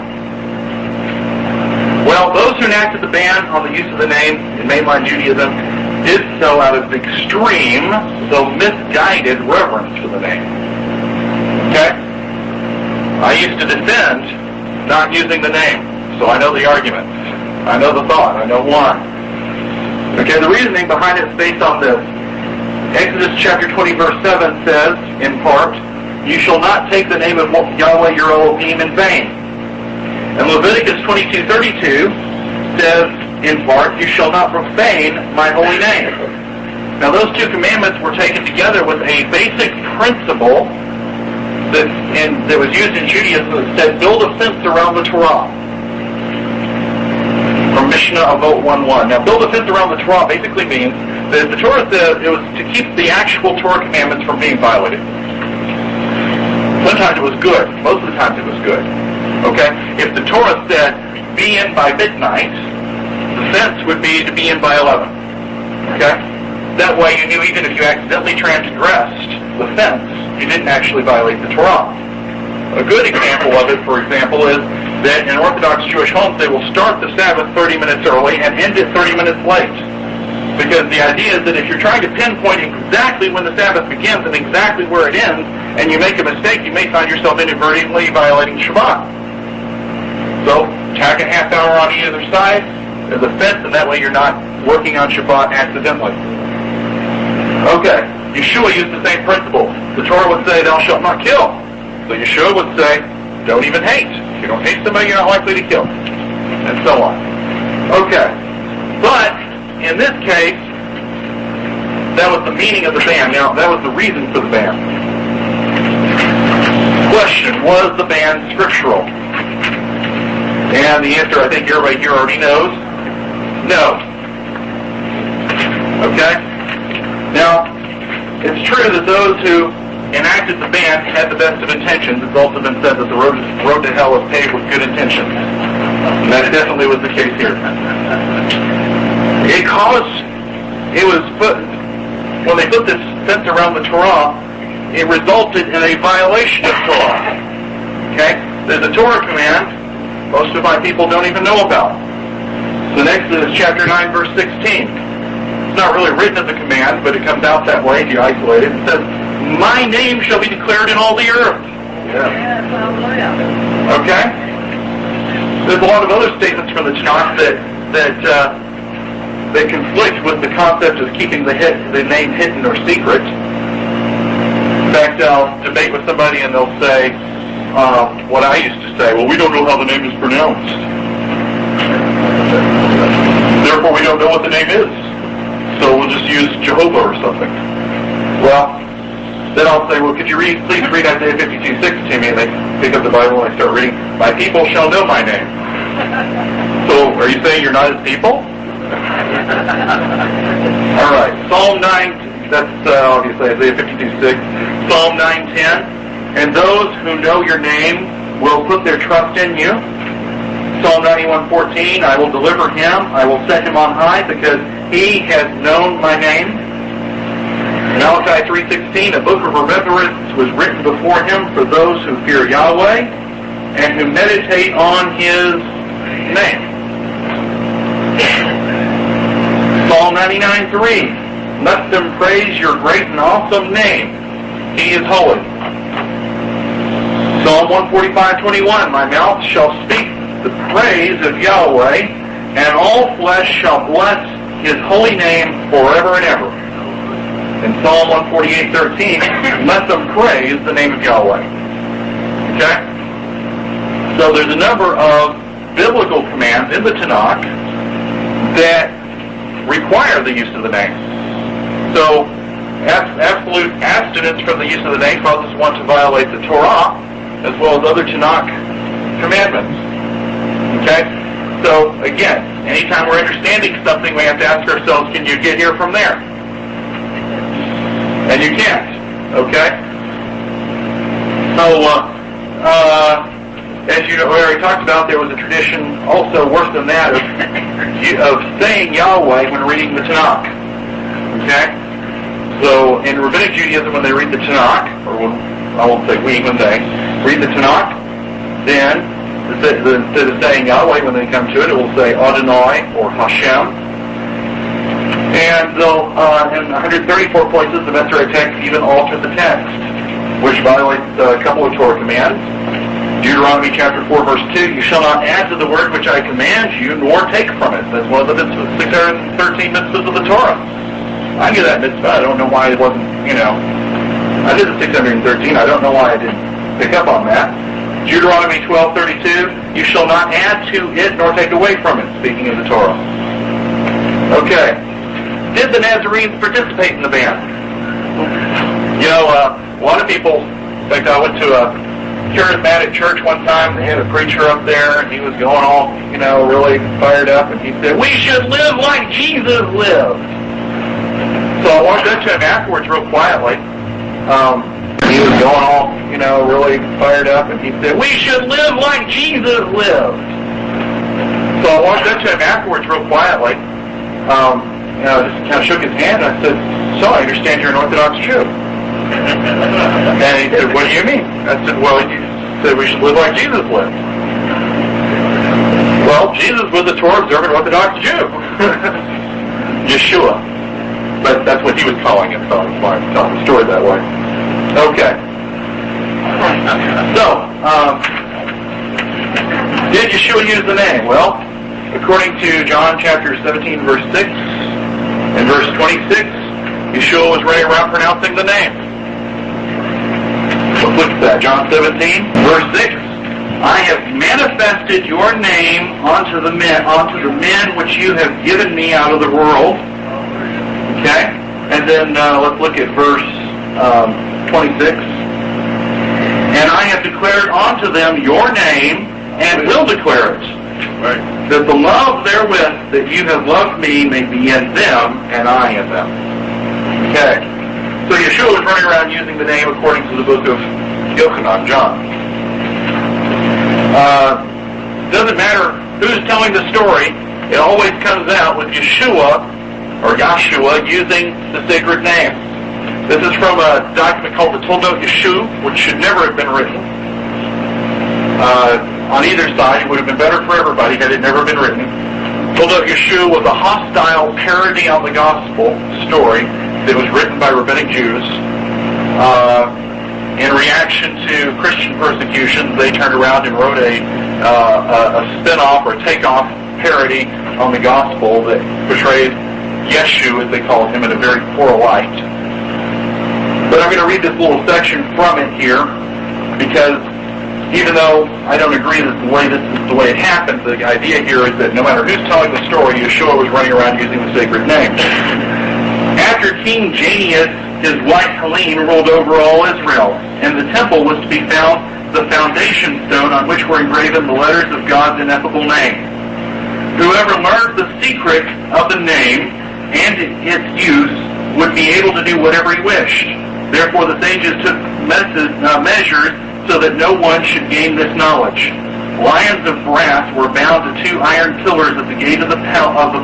Well, those who enacted the ban on the use of the name in mainline Judaism did so out of extreme, though misguided, reverence for the name. Okay? I used to defend not using the name, so I know the argument. I know the thought. I know why. Okay, the reasoning behind it is based on this. Exodus chapter 20, verse 7 says, in part, "You shall not take the name of Yahweh your Elohim in vain." And Leviticus 22:32 says, in part, "You shall not profane my holy name." Now those two commandments were taken together with a basic principle that was used in Judaism that said, build a fence around the Torah. From Mishnah Avot 1:1. Now build a fence around the Torah basically means that the Torah said it was to keep the actual Torah commandments from being violated. Sometimes it was good. Most of the times it was good. Okay? If the Torah said, be in by midnight, the fence would be to be in by 11. Okay? That way you knew even if you accidentally transgressed the fence, you didn't actually violate the Torah. A good example of it, for example, is that in Orthodox Jewish homes they will start the Sabbath 30 minutes early and end it 30 minutes late. Because the idea is that if you're trying to pinpoint exactly when the Sabbath begins and exactly where it ends, and you make a mistake, you may find yourself inadvertently violating Shabbat. So, tack a half hour on either side as a fence, and that way you're not working on Shabbat accidentally. Okay, Yeshua used the same principle. The Torah would say, thou shalt not kill. So Yeshua would say, don't even hate. If you don't hate somebody, you're not likely to kill. And so on. Okay, but in this case, that was the meaning of the ban. Now, that was the reason for the ban. Question, was the ban scriptural? And the answer, I think everybody here already knows, no. Okay? Now, it's true that those who enacted the ban had the best of intentions. It's also been said that the road to hell is paved with good intentions. And that definitely was the case here. When they put this fence around the Torah, it resulted in a violation of Torah. Okay? There's a Torah command most of my people don't even know about. The next is chapter 9, verse 16. It's not really written as a command, but it comes out that way if you isolate it. It says, my name shall be declared in all the earth. Yes, hallelujah. Okay? There's a lot of other statements from the Tanakh that conflict with the concept of keeping the name hidden or secret. In fact, I'll debate with somebody and they'll say, what I used to say, well, we don't know how the name is pronounced. Therefore, we don't know what the name is. So we'll just use Jehovah or something. Well, then I'll say, well, could you please read Isaiah 52:6 to me? And they pick up the Bible and I start reading, my people shall know my name. So, are you saying you're not his people? All right, Psalm 9, that's obviously Isaiah 52:6. Psalm 9:10, and those who know your name will put their trust in you. Psalm 91:14, I will deliver him, I will set him on high because he has known my name. Malachi 3:16, a book of remembrance was written before him for those who fear Yahweh and who meditate on his name. Psalm 99:3, let them praise your great and awesome name. He is holy. Psalm 145:21, my mouth shall speak the praise of Yahweh, and all flesh shall bless his holy name forever and ever. In Psalm 148:13, let them praise the name of Yahweh. Okay? So there's a number of biblical commands in the Tanakh that require the use of the name. So absolute abstinence from the use of the name causes one to violate the Torah as well as other Tanakh commandments. Okay? So again, anytime we're understanding something, we have to ask ourselves, can you get here from there? And you can't. Okay? So, as you know, we already talked about, there was a tradition also worse than that of saying Yahweh when reading the Tanakh. Okay? So, in Rabbinic Judaism, when they read the Tanakh, or when, I won't say we, when they read the Tanakh, then instead of saying Yahweh when they come to it, it will say Adonai or Hashem. And they'll, in 134 places, the Masoretic text even alter the text, which violates a couple of Torah commands. Deuteronomy chapter 4, verse 2, you shall not add to the word which I command you, nor take from it. That's one of the 613 mitzvahs of the Torah. I knew that mitzvah. I don't know why it wasn't, I did the 613. I don't know why I didn't pick up on that. Deuteronomy 12:32, you shall not add to it nor take away from it, speaking of the Torah. Okay. Did the Nazarenes participate in the ban? A lot of people, in fact, I went to a charismatic church one time. They had a preacher up there, and he was going all, really fired up, and he said, we should live like Jesus lived. So I walked up to him afterwards real quietly. He was going all, really fired up, and he said, we should live like Jesus lived. So I walked up to him afterwards real quietly. Just kind of shook his hand, and I said, so I understand you're an Orthodox Jew. And he said, what do you mean? I said, well, you said we should live like Jesus lived. Well, Jesus was a Torah-observant Orthodox Jew. Yeshua. But that's what he was calling him, so I'm telling the story that way. Okay. So, did Yeshua use the name? Well, according to John chapter 17, verse 6, and verse 26, Yeshua was running around pronouncing the name. Let's look at that. John 17, verse 6. I have manifested your name unto the men which you have given me out of the world. Okay? And then let's look at verse 26. And I have declared unto them your name, and will declare it. Right. That the love therewith that you have loved me may be in them, and I in them. Okay. So Yeshua was running around using the name according to the book of Yochanan, John. Doesn't matter who's telling the story, it always comes out with Yeshua, or Yahshua, using the sacred name. This is from a document called the Toldot Yeshu, which should never have been written. On either side, it would have been better for everybody had it never been written. Toldot Yeshu was a hostile parody on the gospel story that was written by rabbinic Jews. In reaction to Christian persecution, they turned around and wrote a spin-off or take-off parody on the gospel that portrayed Yeshu, as they called him, in a very poor light. But I'm going to read this little section from it here, because even though I don't agree that this is the way it happened, the idea here is that no matter who's telling the story, Yeshua was running around using the sacred name. After King Janius, his wife Helene ruled over all Israel, and the temple was to be found the foundation stone on which were engraven the letters of God's ineffable name. Whoever learned the secret of the name and its use would be able to do whatever he wished. Therefore the sages took measures so that no one should gain this knowledge. Lions of brass were bound to 2 iron pillars at the gate of the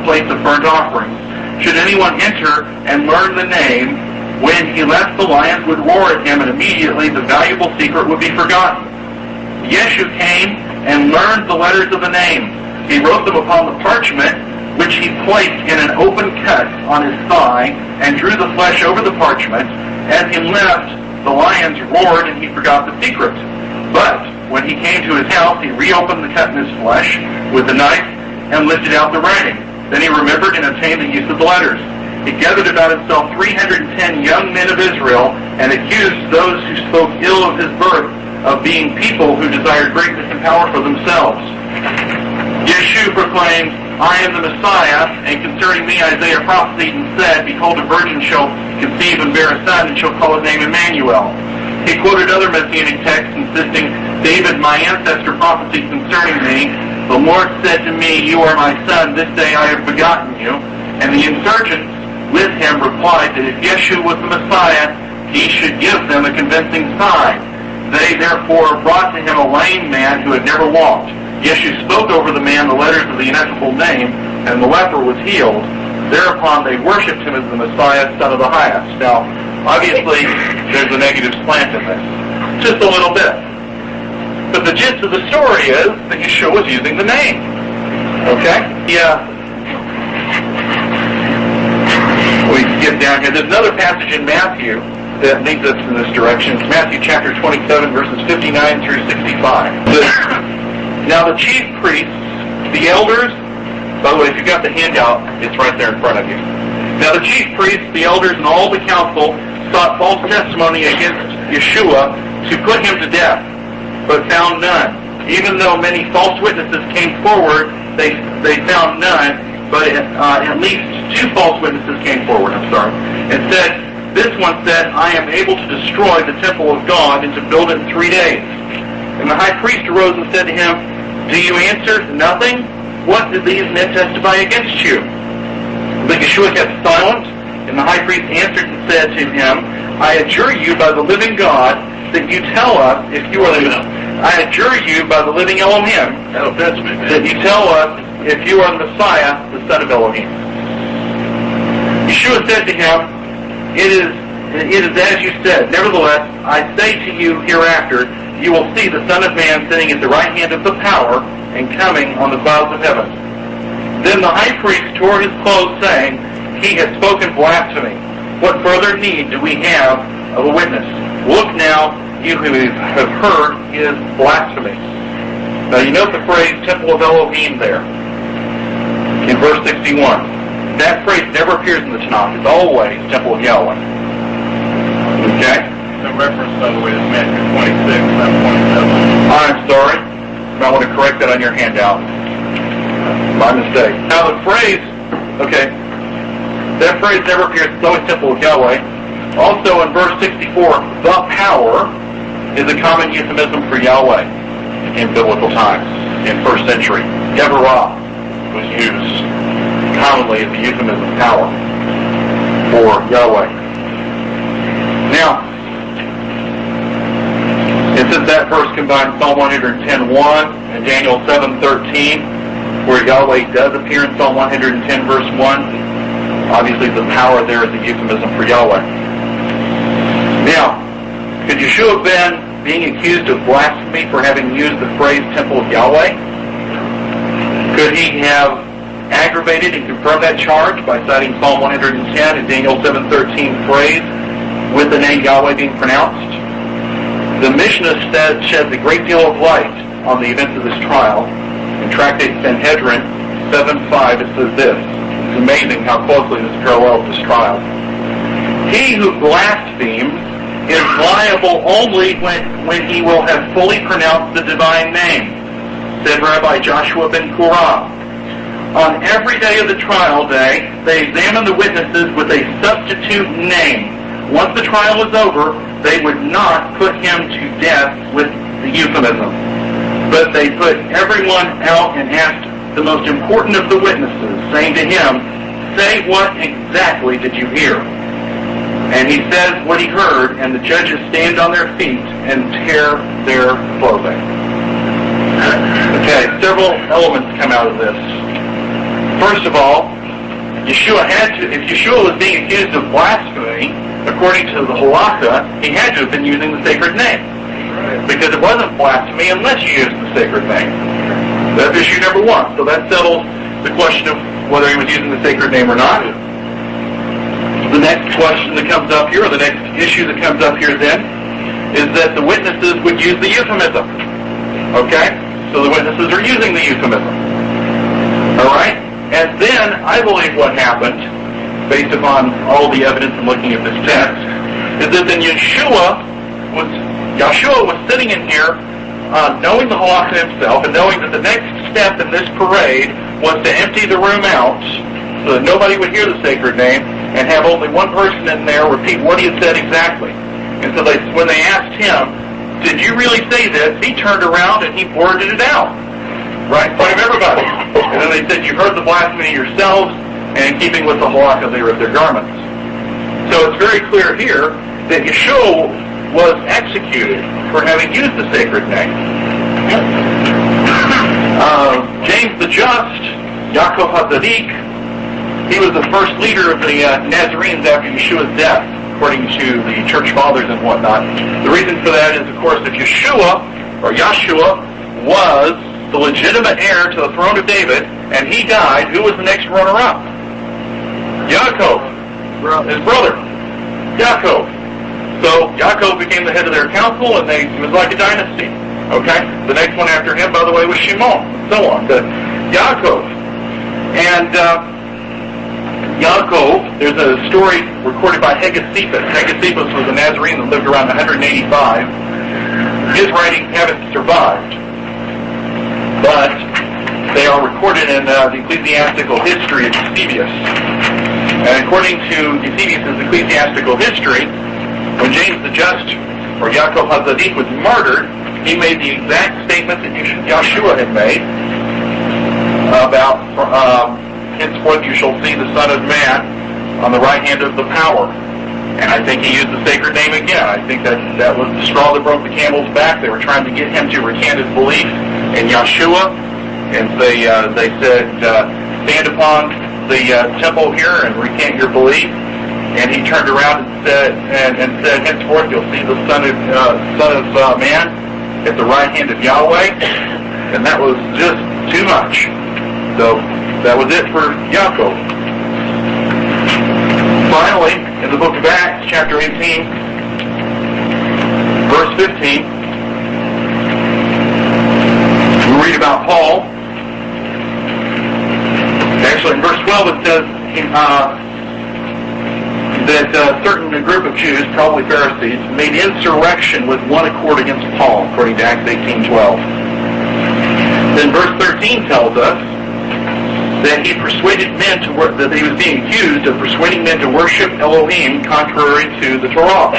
place of burnt offerings. Should anyone enter and learn the name, when he left, the lions would roar at him, and immediately the valuable secret would be forgotten. Yeshu came and learned the letters of the name. He wrote them upon the parchment, which he placed in an open cut on his thigh, and drew the flesh over the parchment. As he left, the lions roared, and he forgot the secret. But when he came to his house, he reopened the cut in his flesh with the knife and lifted out the writing. Then he remembered and obtained the use of the letters. He gathered about himself 310 young men of Israel and accused those who spoke ill of his birth of being people who desired greatness and power for themselves. Yeshu proclaimed, I am the Messiah, and concerning me Isaiah prophesied and said, Behold, a virgin shall conceive and bear a son, and shall call his name Emmanuel. He quoted other messianic texts, insisting, David, my ancestor, prophesied concerning me. The Lord said to me, You are my son, this day I have begotten you. And the insurgents with him replied that if Yeshu was the Messiah, he should give them a convincing sign. They therefore brought to him a lame man who had never walked. Yeshua spoke over the man the letters of the ineffable name, and the leper was healed. Thereupon they worshipped him as the Messiah, Son of the Highest. Now, obviously, there's a negative slant in this. Just a little bit. But the gist of the story is that Yeshua was using the name. Okay? Yeah. We skip down here. There's another passage in Matthew that leads us in this direction. It's Matthew chapter 27, verses 59 through 65. Now the chief priests, the elders, by the way, if you've got the handout, it's right there in front of you. Now the chief priests, the elders, and all the council sought false testimony against Yeshua to put him to death, but found none. Even though many false witnesses came forward, they found none, but at least 2 false witnesses came forward, and said, this one said, I am able to destroy the temple of God and to build it in 3 days. And the high priest arose and said to him, do you answer nothing? What did these men testify against you? But Yeshua kept silent, and the high priest answered and said to him, I adjure you by the living God that you tell us if you are the I adjure you by the living Elohim that you tell us if you are the Messiah, the Son of Elohim. Yeshua said to him, It is as you said. Nevertheless, I say to you hereafter, you will see the Son of Man sitting at the right hand of the power and coming on the clouds of heaven. Then the high priest tore his clothes, saying, he has spoken blasphemy. What further need do we have of a witness? Look now, you who have heard his blasphemy. Now you note the phrase, Temple of Elohim there, in verse 61. That phrase never appears in the Tanakh. It's always Temple of Yahweh. Okay? The reference, by the way, is Matthew 26, not 27. I'm sorry. You might want to correct that on your handout. My mistake. Now the phrase, okay, that phrase never appears. It's always Temple of Yahweh. Also in verse 64, the power is a common euphemism for Yahweh in biblical times, in first century. Deborah was used commonly as a euphemism, power, for Yahweh. Now, and since that verse combines Psalm 110:1 and Daniel 7:13, where Yahweh does appear in Psalm 110 verse 1, obviously the power there is a euphemism for Yahweh. Now, could Yeshua have been being accused of blasphemy for having used the phrase Temple of Yahweh? Could he have aggravated and confirmed that charge by citing Psalm 110 and Daniel 7:13 phrase with the name Yahweh being pronounced? The Mishnah sheds a great deal of light on the events of this trial. In Tractate Sanhedrin 7:5 it says this. It's amazing how closely this parallels this trial. He who blasphemes is liable only when he will have fully pronounced the divine name, said Rabbi Joshua ben Korah. On every day of the trial day, they examined the witnesses with a substitute name. Once the trial was over, they would not put him to death with the euphemism, but they put everyone out and asked the most important of the witnesses, saying to him, say what exactly did you hear? And he says what he heard, and the judges stand on their feet and tear their clothing. Okay, several elements come out of this. First of all, if Yeshua was being accused of blasphemy, according to the halakha, he had to have been using the sacred name. Because it wasn't blasphemy unless you used the sacred name. That's issue number 1. So that settles the question of whether he was using the sacred name or not. The next question that comes up here, or the next issue that comes up here then, is that the witnesses would use the euphemism. Okay? So the witnesses are using the euphemism. Alright? And then, I believe what happened, based upon all the evidence and looking at this text, is that then Yeshua was sitting in here, knowing the halakha himself, and knowing that the next step in this parade was to empty the room out, so that nobody would hear the sacred name, and have only one person in there repeat what he had said exactly. And so when they asked him, did you really say this? He turned around and he blurted it out, right in front of everybody. And then they said, you heard the blasphemy yourselves, and in keeping with the halakha, they ripped their garments. So it's very clear here that Yeshua was executed for having used the sacred name. James the Just, YHWH, he was the first leader of the Nazarenes after Yeshua's death, according to the church fathers and whatnot. The reason for that is, of course, if Yeshua was the legitimate heir to the throne of David, and he died, who was the next runner-up? Yaakov, his brother, Yaakov. So Yaakov became the head of their council, and it was like a dynasty. Okay? The next one after him, by the way, was Shimon, and so on. But Yaakov. And Yaakov, there's a story recorded by Hegesippus. Hegesippus was a Nazarene that lived around 185. His writings haven't survived, but they are recorded in the ecclesiastical history of Eusebius. And according to Eusebius' ecclesiastical history, when James the Just, or YHWH, was murdered, he made the exact statement that Yeshua had made about, henceforth you shall see the Son of Man on the right hand of the power. And I think he used the sacred name again. I think that was the straw that broke the camel's back. They were trying to get him to recant his belief in Yeshua. And they said, stand upon the temple here and recant your belief. And he turned around and said, henceforth you'll see the Son of Man at the right hand of Yahweh. And that was just too much. So that was it for Yaakov. Finally, in the book of Acts, chapter 18, verse 15, we read about Paul. Actually, in verse 12 it says that a certain group of Jews, probably Pharisees, made insurrection with one accord against Paul, according to Acts 18:12. Then verse 13 tells us that he persuaded men to work, that he was being accused of persuading men to worship Elohim contrary to the Torah,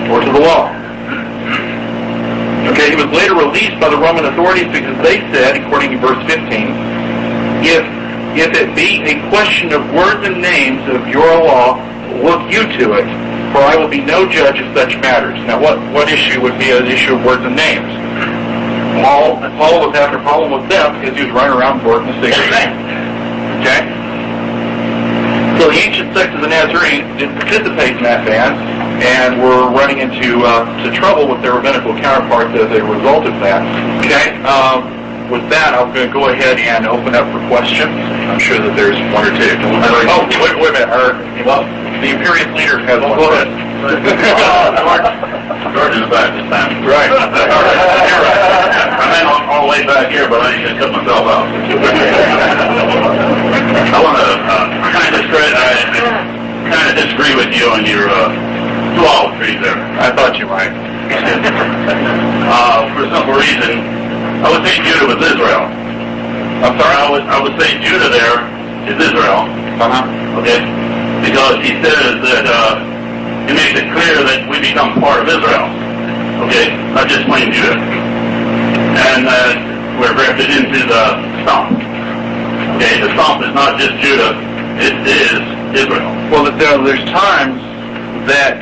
or to the law. Okay, he was later released by the Roman authorities because they said, according to verse 15, if it be a question of words and names of your law, look you to it, for I will be no judge of such matters. Now, what issue would be an issue of words and names? Paul was having a problem with them because he was running around working the sacred name. Okay? So the ancient sect of the Nazarenes didn't participate in that ban, and were running into trouble with their rabbinical counterparts as a result of that. Okay? With that, I'm going to go ahead and open up for questions. I'm sure that there's one or two. Oh, wait a minute. Well, the Imperious leader has one. Go ahead. George in the back this time. Right. You're right. I meant all the way back here, but I need to cut myself out. I want to kind of disagree with you on your duality there. I thought you might. For a simple reason, I would say Judah was Israel. I'm sorry? I would say Judah there is Israel. Okay? Because he says that he makes it clear that we become part of Israel. Okay? Not just plain Judah. And we're grafted into the stump. Okay? The stump is not just Judah. It is Israel. Well, there's times that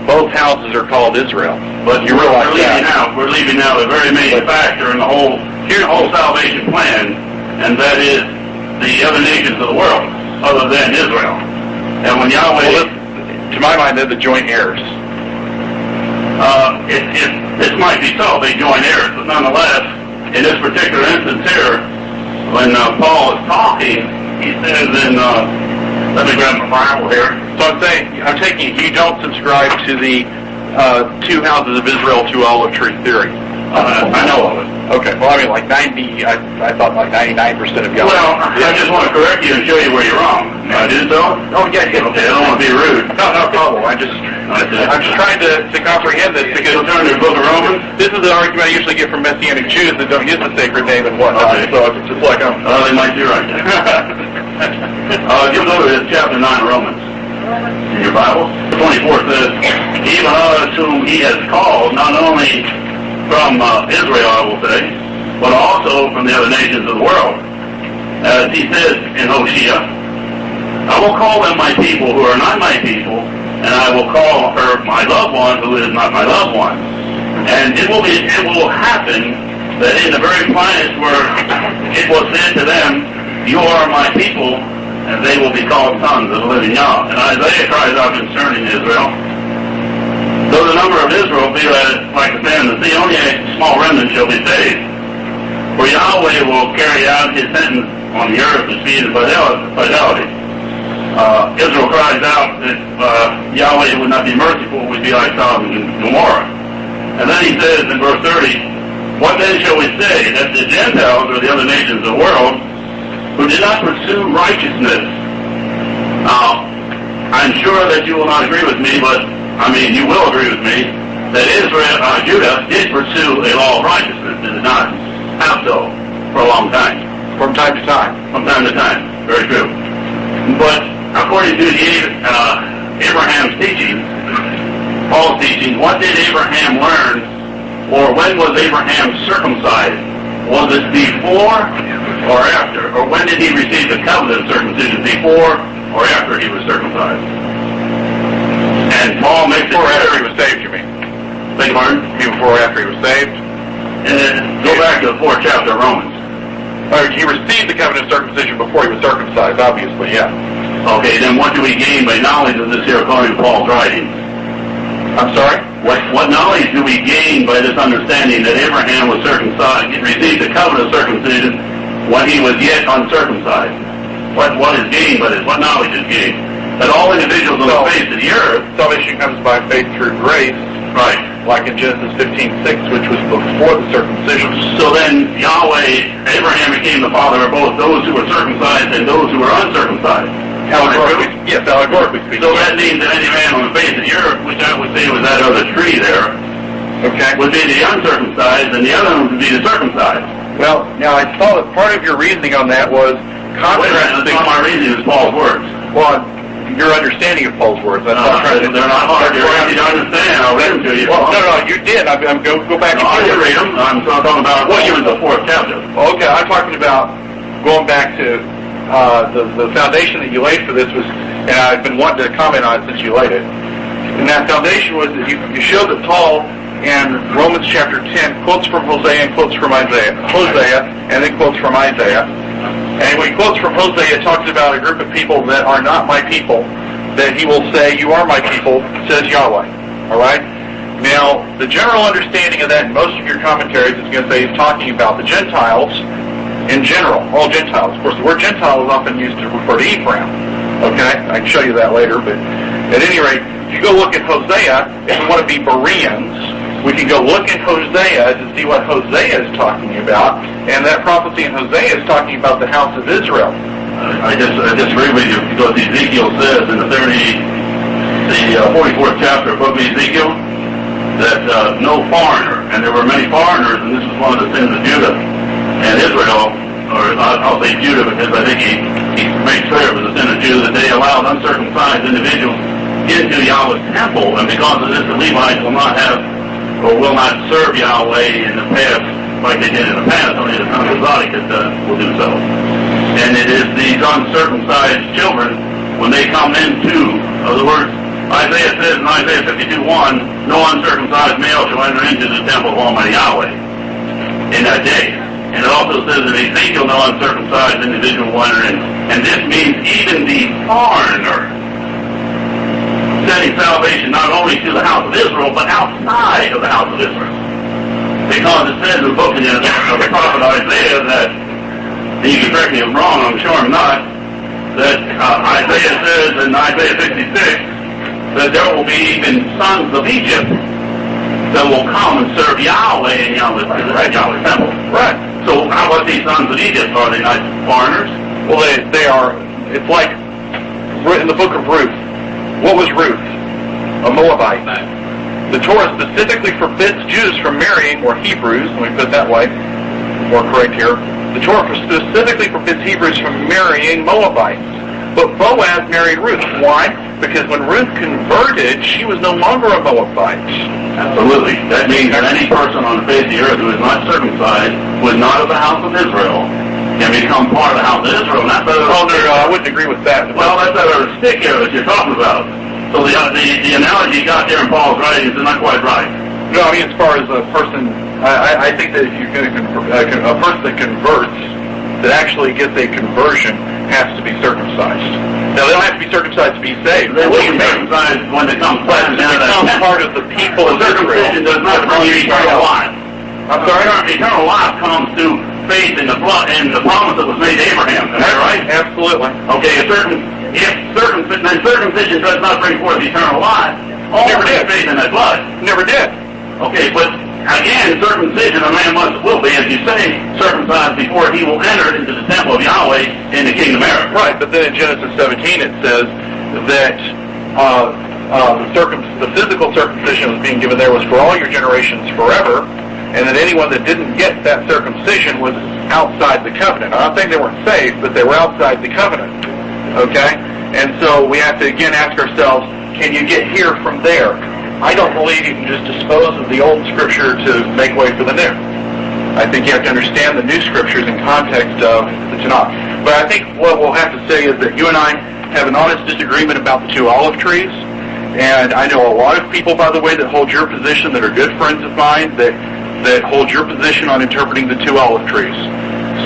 both houses are called Israel. But you realize we're leaving now the very main factor in the whole salvation plan, and that is the other nations of the world, other than Israel. And when Yahweh... to my mind, they're the joint heirs. This might be so, they join heirs, but nonetheless, in this particular instance here, when Paul is talking, he says in... let me grab my Bible here. So I'm taking it you don't subscribe to the two houses of Israel, two olive tree theory. I know of it. Okay. Well, I mean, like 90, I thought like 99% of y'all. Well, I just want to correct you and show you where you're wrong. I did so? Oh, yeah. Okay, I don't want to be rude. No problem. I'm just trying to comprehend this because turn to the book of Romans. This is the argument I usually get from Messianic Jews that don't use the sacred name and whatnot. Okay. So it's just like they might be right. Give over to chapter 9 of Romans. In your Bible. 24 says, even us whom he has called, not only from Israel, I will say, but also from the other nations of the world. As he says in Hosea, I will call them my people who are not my people, and I will call her my loved one who is not my loved one. And it will happen that in the very place where it was said to them, you are my people, and they will be called sons of the living Yah. And Isaiah cries out concerning Israel, though the number of Israel be like the sand of the sea, only a small remnant shall be saved. For Yahweh will carry out his sentence on the earth with speed and fidelity. Israel cries out that Yahweh would not be merciful, would be like Sodom and Gomorrah. And then he says in verse 30, what then shall we say? That the Gentiles, or the other nations of the world, who did not pursue righteousness. Now, I'm sure that you will not agree with me, but, you will agree with me, that Judah did pursue a law of righteousness. It did not have so for a long time. From time to time. From time to time. Very true. But according to Abraham's teachings, Paul's teachings, what did Abraham learn, or when was Abraham circumcised? Was it before or after? Or when did he receive the covenant of circumcision? Before or after he was circumcised? And Paul makes it before or after he was saved, you mean? Beg your pardon? Before or after he was saved? Go back to the 4th chapter of Romans. He received the covenant of circumcision before he was circumcised, obviously, yeah. Okay, then what do we gain by knowledge of this here according to Paul's writings? I'm sorry? What knowledge do we gain by this understanding that Abraham was circumcised, he received the covenant of circumcision when he was yet uncircumcised? What is gained by this? What knowledge is gained? That all individuals on the face of the earth... Salvation comes by faith through grace. Right. Like in Genesis 15:6, which was before the circumcision. So then Abraham became the father of both those who were circumcised and those who were uncircumcised. Yes, allegorically speaking. So that means that any man on the face of the earth, which I would say was that other tree there, would be the uncircumcised, and the other one would be the circumcised. Well, now I saw that part of your reasoning on that was contrasting. That's not my reasoning, it's Paul's words. Well, your understanding of Paul's words. That's they're not hard. They're easy to understand. I'll read them to you. Well, no, you did. Go back and read them. I'm talking about the 4th chapter. Okay, I'm talking about going back to the foundation that you laid for this was, and I've been wanting to comment on it since you laid it. And that foundation was that you showed that Paul in Romans chapter 10 quotes from Hosea and quotes from Isaiah, and then quotes from Isaiah. And when he quotes from Hosea, it talks about a group of people that are not my people, that he will say, you are my people, says Yahweh. All right? Now, the general understanding of that in most of your commentaries is going to say he's talking about the Gentiles in general, all Gentiles. Of course, the word Gentile is often used to refer to Ephraim. Okay? I can show you that later, but at any rate, if you go look at Hosea, if you want to be Bereans, we can go look at Hosea to see what Hosea is talking about, and that prophecy in Hosea is talking about the house of Israel. I disagree with you because Ezekiel says in the 44th chapter of the book of Ezekiel that no foreigner, and there were many foreigners, and this was one of the sins of Judah and Israel, or I'll say Judah because I think he made clear it was a sin of Judah that they allowed uncircumcised individuals into Yahweh's temple, and because of this the Levites will not have or will not serve Yahweh in the past like they did in the past. Only the son of Zadok will do so. And it is these uncircumcised children, when they come into, in other words, Isaiah says in Isaiah 52:1, no uncircumcised male shall enter into the temple of Almighty Yahweh in that day. And it also says in Ezekiel, no uncircumcised individual will enter in. And this means even the foreigner, sending salvation not only to the house of Israel, but outside of the house of Israel. Because it says in the book of the prophet Isaiah that, and you can correct me if I'm wrong, I'm sure I'm not, that Isaiah says in Isaiah 66 that there will be even sons of Egypt that will come and serve Yahweh in Yahweh's temple. Right. So how about these sons of Egypt? Are they not foreigners? Well, they are. It's like in the book of Ruth. What was Ruth? A Moabite. The Torah specifically forbids Jews from marrying, or Hebrews, let me put it that way, more correct here. The Torah specifically forbids Hebrews from marrying Moabites. But Boaz married Ruth. Why? Because when Ruth converted, she was no longer a Moabite. Absolutely. That means that any person on the face of the earth who is not circumcised, who is not of the house of Israel, can become part of the house of Israel. And that's I wouldn't agree with that. Well, that's that other stick here that you're talking about. So the analogy you got there in Paul's writings is not quite right. No, I mean, as far as a person, I think that if you're going to a person that converts, that actually gets a conversion, has to be circumcised. Now, they don't have to be circumcised to be saved. They will be circumcised when they come But to become part of the people of circumcision Israel. does not bring you eternal life. I'm sorry? Eternal life comes through faith in the blood and the promise that was made to Abraham. Is that right? Absolutely. Okay, if circumcision does not bring forth eternal life, all Never did. faith in that blood. Never did. Okay, but again, circumcision, a man will be, as you say, circumcised before he will enter into the temple of Yahweh in the kingdom era. Right, but then in Genesis 17 it says that the physical circumcision was being given there was for all your generations forever, and that anyone that didn't get that circumcision was outside the covenant. I'm not saying they weren't saved, but they were outside the covenant. Okay? And so we have to again ask ourselves, can you get here from there? I don't believe you can just dispose of the old scripture to make way for the new. I think you have to understand the new scriptures in context of the Tanakh. But I think what we'll have to say is that you and I have an honest disagreement about the two olive trees. And I know a lot of people, by the way, that hold your position, that are good friends of mine, that hold your position on interpreting the two olive trees.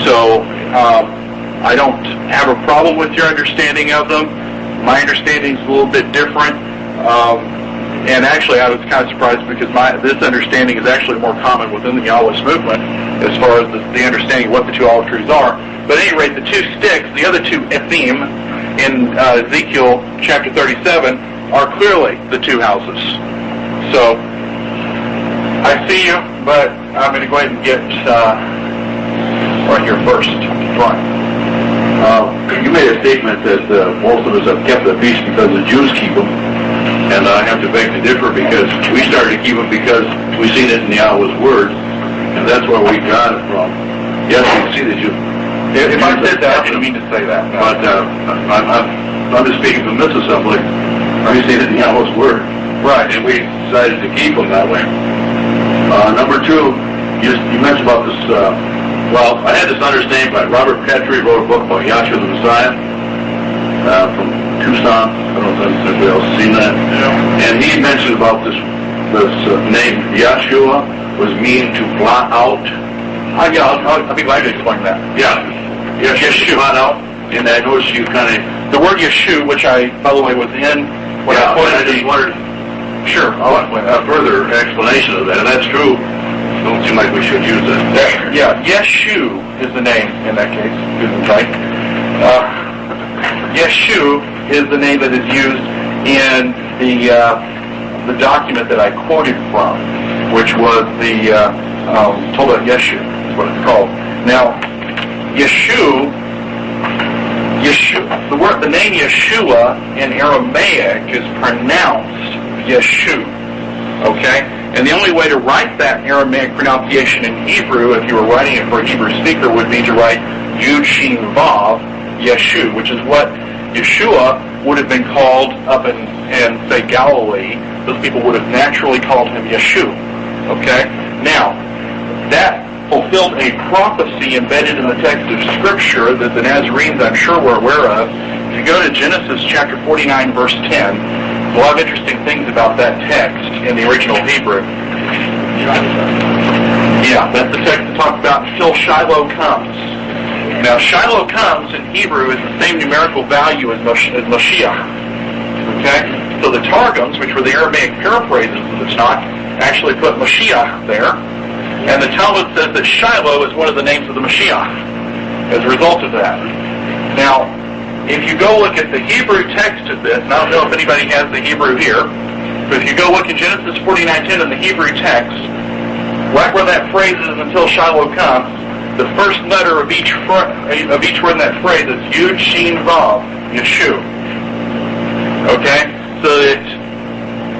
So I don't have a problem with your understanding of them. My understanding is a little bit different. And actually, I was kind of surprised because this understanding is actually more common within the Yahwist movement as far as the understanding of what the two olive trees are. But at any rate, the two sticks, the other two ephim in Ezekiel chapter 37 are clearly the two houses. So, I see you, but I'm going to go ahead and get right here first. Right. You made a statement that most of us have kept the feast because the Jews keep them. And I have to beg to differ because we started to keep them because we seen it in the Yahweh's Word, and that's where we got it from. Yes, we see that you... If I said that, I didn't mean to say that. No. But I'm just speaking from this assembly. We seen it in the Yahweh's Word. Right. And we decided to keep them that way. Number two, you mentioned about this... I had this understanding by Robert Petrie, wrote a book about Yahshua the Messiah from Tucson. I don't know if anybody else has seen that. Yeah. And he mentioned about this name Yahshua was mean to blot out. I'll be glad to explain that. Yeah. Yeshua blot out. And I noticed you kind of... The word Yeshua, which I, by the way, was in... I just wondered... Sure. I want a further explanation of that. And that's true. It don't seem like we should use it. Yeah. Yeshu is the name in that case. Right? Yeshu is the name that is used in the document that I quoted from, which was the Tola Yeshu, is what it's called. Now, Yeshu, the name Yeshua in Aramaic is pronounced Yeshu. Okay? And the only way to write that Aramaic pronunciation in Hebrew, if you were writing it for a Hebrew speaker, would be to write Yud Shin Vav Yeshu, which is what Yeshua would have been called up in say, Galilee. Those people would have naturally called him Yeshu. Okay? Now, that fulfilled a prophecy embedded in the text of Scripture that the Nazarenes, I'm sure, were aware of. If you go to Genesis chapter 49, verse 10, a lot of interesting things about that text in the original Hebrew. Yeah, that's the text that talks about until Shiloh comes. Now, Shiloh comes in Hebrew is the same numerical value as Mashiach. Okay? So the Targums, which were the Aramaic paraphrases of the Tanakh, actually put Mashiach there. And the Talmud says that Shiloh is one of the names of the Mashiach as a result of that. Now, if you go look at the Hebrew text of this, and I don't know if anybody has the Hebrew here, but if you go look in Genesis 49:10 in the Hebrew text, right where that phrase is until Shiloh comes, the first letter of each word in that phrase is Yud Shin Vav, Yeshu. Okay? So that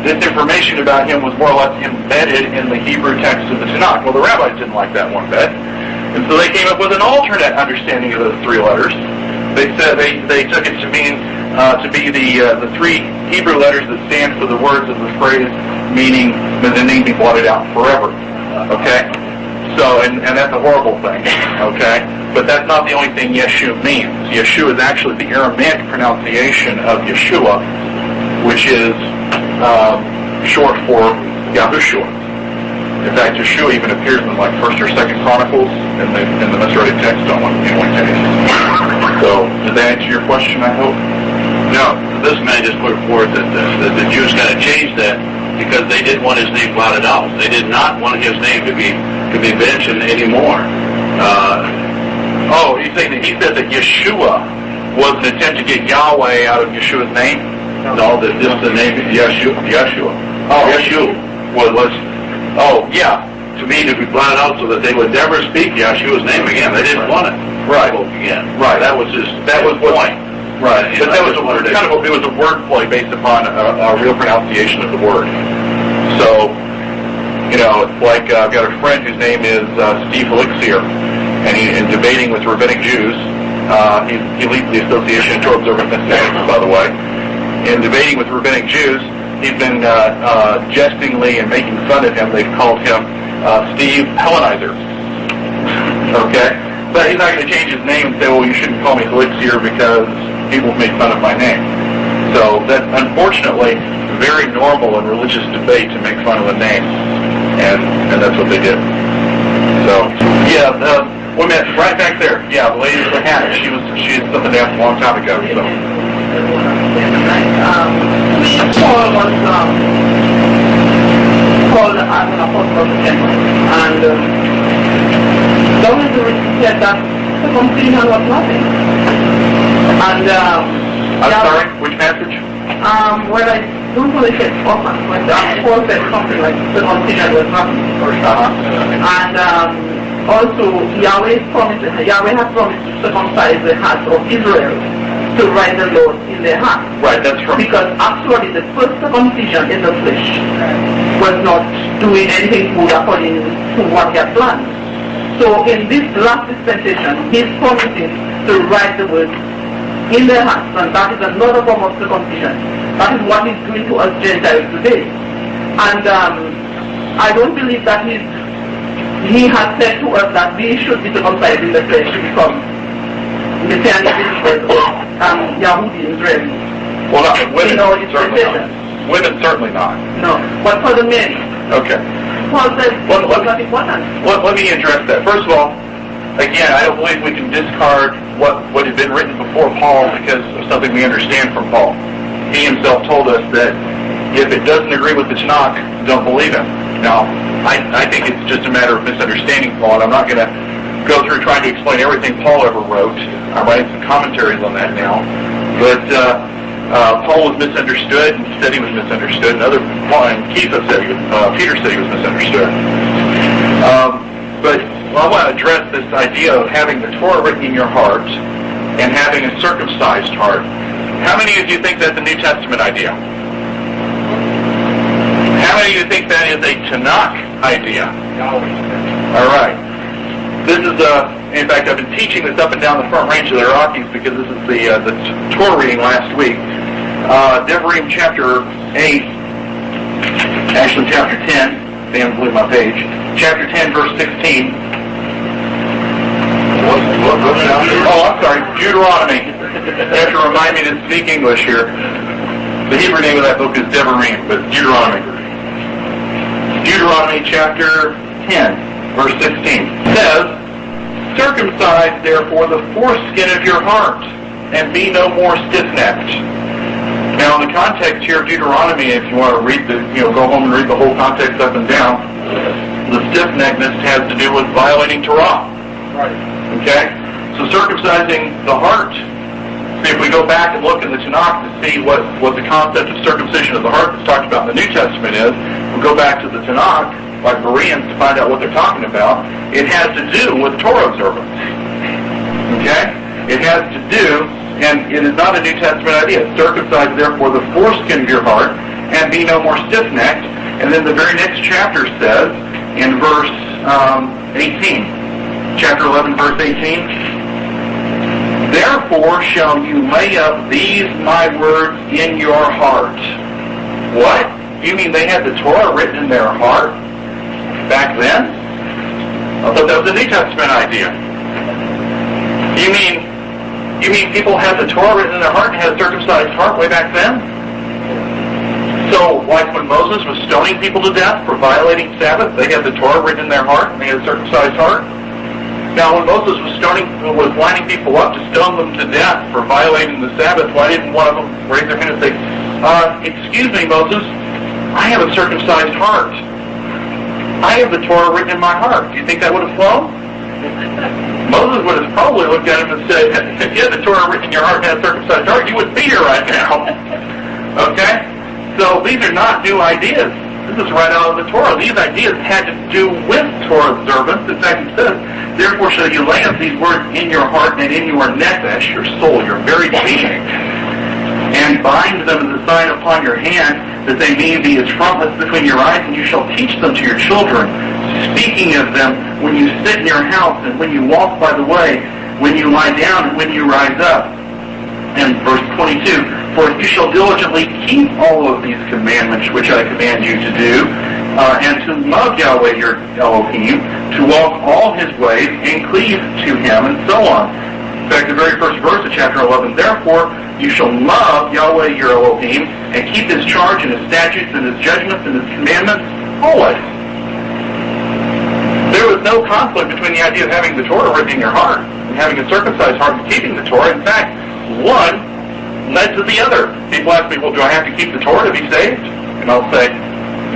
this information about him was more or less embedded in the Hebrew text of the Tanakh. Well, the rabbis didn't like that one bit, and so they came up with an alternate understanding of those three letters. They said they took it to mean to be the three Hebrew letters that stand for the words of the phrase, meaning that they need to be blotted out forever. Okay? So, and that's a horrible thing, okay? But that's not the only thing Yeshu means. Yeshu is actually the Aramaic pronunciation of Yeshua, which is short for Yahushua. In fact, Yeshua even appears in like 1st or 2nd Chronicles in the Masoretic text in one case. So, did that answer your question, I hope? No, this man just put forth that the Jews got to change that because they didn't want his name blotted out. They did not want his name to be mentioned anymore. He said that Yeshua was an attempt to get Yahweh out of Yeshua's name? No, that just the name Yeshua. Oh. Yeshua was to me to be blotted out so that they would never speak Yeshua's name again. They didn't want it. Right. Again. Right. That was the point. Right. And But that was it was a wordplay based upon a real pronunciation of the word. So, it's like I've got a friend whose name is Steve Elixir, and in debating with rabbinic Jews, he leads the Association of Torah Observant Messianics, by the way. In debating with rabbinic Jews, he's been jestingly and making fun of him. They've called him Steve Hellenizer. Okay? But he's not going to change his name and say, well, you shouldn't call me Elixir because people make fun of my name. So that's unfortunately very normal in religious debate to make fun of a name. And that's what they did. So, one minute, right back there. Yeah, the lady with the hat, she had something to ask a long time ago. So. Paul was called as an apostle of the temple, and the reason said that circumcision was nothing. And I'm sorry, which passage? Well, I don't really get often, but Paul said something like circumcision was nothing. And also Yahweh has promised to circumcise the hearts of Israel to write the Lord in their hearts. Right, that's from... Because actually the first circumcision in the flesh was not doing anything good according to what he had planned. So in this last dispensation, he's promising to write the word in their hearts, and that is another form of circumcision. That is what he's doing to us Gentiles today. And I don't believe that he has said to us that we should be circumcised in the flesh to become Messianic believers or Yahudi Israelis. Well, not women, certainly not. Women, certainly not. No, but for the men. Okay. Paul says it's not important. Let me address that. First of all, again, I don't believe we can discard what had been written before Paul because of something we understand from Paul. He himself told us that if it doesn't agree with the Tanakh, don't believe him. Now, I think it's just a matter of misunderstanding Paul, and I'm not going to go through trying to explain everything Paul ever wrote. I'm writing some commentaries on that now. But Paul was misunderstood, and he said he was misunderstood, and Keith said Peter said he was misunderstood. But I want to address this idea of having the Torah written in your heart and having a circumcised heart. How many of you think that's a New Testament idea? How many of you think that is a Tanakh idea? All right. This is, in fact, I've been teaching this up and down the Front Range of the Rockies because this is the Torah reading last week. Devarim chapter 8, actually chapter 10. Stand blew my page. Chapter 10, verse 16. Oh, I'm sorry. Deuteronomy. You have to remind me to speak English here. The Hebrew name of that book is Devarim, but Deuteronomy. Deuteronomy chapter 10. Verse 16 says, circumcise therefore the foreskin of your heart, and be no more stiff-necked. Now, in the context here of Deuteronomy, if you want to read go home and read the whole context up and down, the stiff-neckedness has to do with violating Torah. Right. Okay? So circumcising the heart. See, if we go back and look in the Tanakh to see what the concept of circumcision of the heart that's talked about in the New Testament is, we'll go back to the Tanakh, like Bereans, to find out what they're talking about. It has to do with Torah observance. Okay? It has to do, and it is not a New Testament idea. Circumcise therefore the foreskin of your heart, and be no more stiff-necked. And then the very next chapter says, in verse 18, chapter 11, verse 18, therefore shall you lay up these my words in your heart. What? You mean they had the Torah written in their heart? Back then? I thought that was a New Testament idea. You mean people had the Torah written in their heart and had a circumcised heart way back then? So, like when Moses was stoning people to death for violating Sabbath, they had the Torah written in their heart, and they had a circumcised heart. Now, when Moses was lining people up to stone them to death for violating the Sabbath, why didn't one of them raise their hand and say, excuse me, Moses, I have a circumcised heart. I have the Torah written in my heart. Do you think that would have flown? Moses would have probably looked at him and said, if you had the Torah written in your heart and had a circumcised heart, you wouldn't be here right now. Okay? So these are not new ideas. This is right out of the Torah. These ideas had to do with Torah observance. In fact, it says, therefore shall you lay up these words in your heart and in your nefesh, your soul, your very being, and bind them as a sign upon your hand, that they may be as frontlets between your eyes, and you shall teach them to your children, speaking of them when you sit in your house, and when you walk by the way, when you lie down, and when you rise up. And verse 22, for you shall diligently keep all of these commandments which I command you to do, and to love Yahweh your Elohim, to walk all his ways, and cleave to him, and so on. In fact, the very first verse of chapter 11, therefore you shall love Yahweh your Elohim, and keep his charge, and his statutes, and his judgments, and his commandments, always. There was no conflict between the idea of having the Torah written in your heart, and having a circumcised heart, and keeping the Torah. In fact, one led to the other. People ask me, well, do I have to keep the Torah to be saved? And I'll say,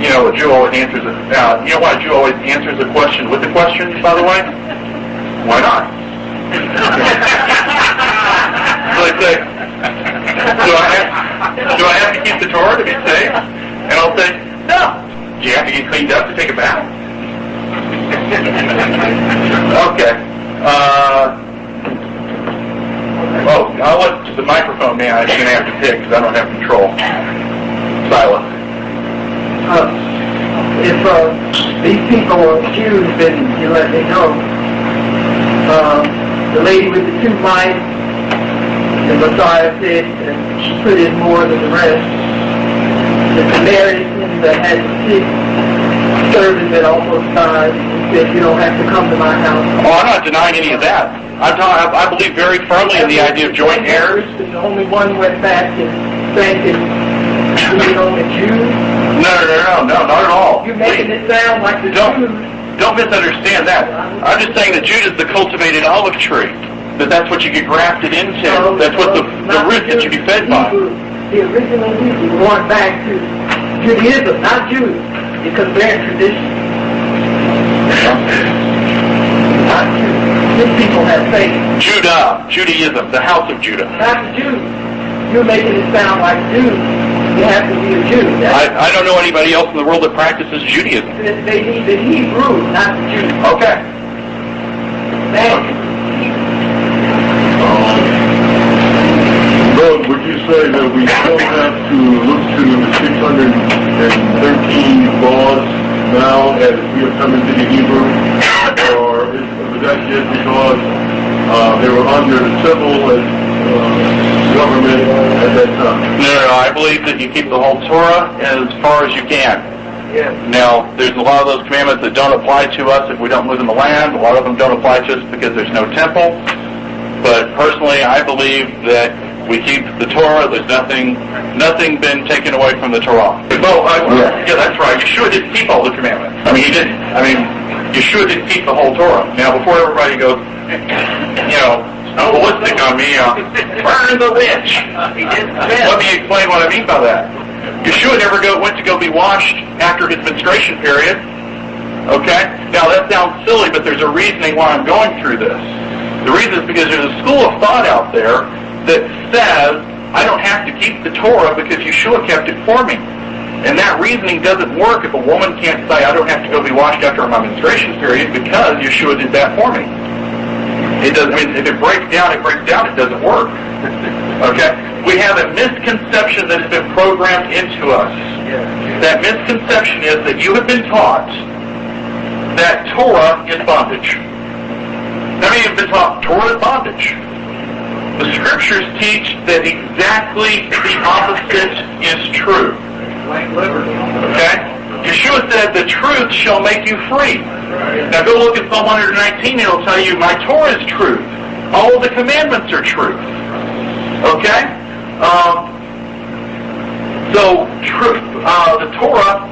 you know, a Jew always answers it. You know why a Jew always answers a question with a question, by the way? Why not? So they say, do I have to keep the Torah to be saved? And I'll say, no. Do you have to get cleaned up to take a bath? Okay. I'll let the microphone man, I'm going to have to pick because I don't have control. Silas. If these people are Jews, then you let me know. The lady with the 2 mice, the Messiah said that she put in more than the rest. The Samaritan that had the 6 servants that almost died, he said, you don't have to come to my house. Oh, I'm not denying any of that. I believe very firmly in the idea of joint heirs. And the only one went back and thanked him. You know, the Jews. No, not at all. You're making it sound like the Jews. Don't misunderstand that. I'm just saying that Judah is the cultivated olive tree. That's what you get grafted into. That's what the root that you be fed by. The original Hebrew going back to Judaism, not Jews, because they're tradition. Not Jews. These people have faith. Judaism, the house of Judah. Not the Jews. You're making it sound like Jews. You have to be a Jew. I don't know anybody else in the world that practices Judaism. They need the Hebrew, not the Jews. Okay. Thank you. Lord, would you say that we still have to look to the 613 laws now as we are coming to the Hebrew? Or was that just because they were under the civil government at that time? No, I believe that you keep the whole Torah as far as you can. Yes. Now, there's a lot of those commandments that don't apply to us if we don't live in the land. A lot of them don't apply to us because there's no temple. But personally, I believe that we keep the Torah. There's nothing been taken away from the Torah. Yeah, that's right. Yeshua didn't keep all the commandments. He didn't. Yeshua didn't keep the whole Torah. Now, before everybody goes, ballistic on me, burn the witch. Let me explain what I mean by that. Yeshua never went to go be washed after his menstruation period. Okay? Now, that sounds silly, but there's a reasoning why I'm going through this. The reason is because there's a school of thought out there that says, I don't have to keep the Torah because Yeshua kept it for me. And that reasoning doesn't work if a woman can't say, I don't have to go be washed after my menstruation period because Yeshua did that for me. It doesn't. If it breaks down, it doesn't work. Okay? We have a misconception that has been programmed into us. That misconception is that you have been taught that Torah is bondage. How many have been taught Torah is bondage? The Scriptures teach that exactly the opposite is true. Okay? Yeshua said, the truth shall make you free. Now go look at Psalm 119, it'll tell you, my Torah is truth. All the commandments are truth. Okay? So, the Torah,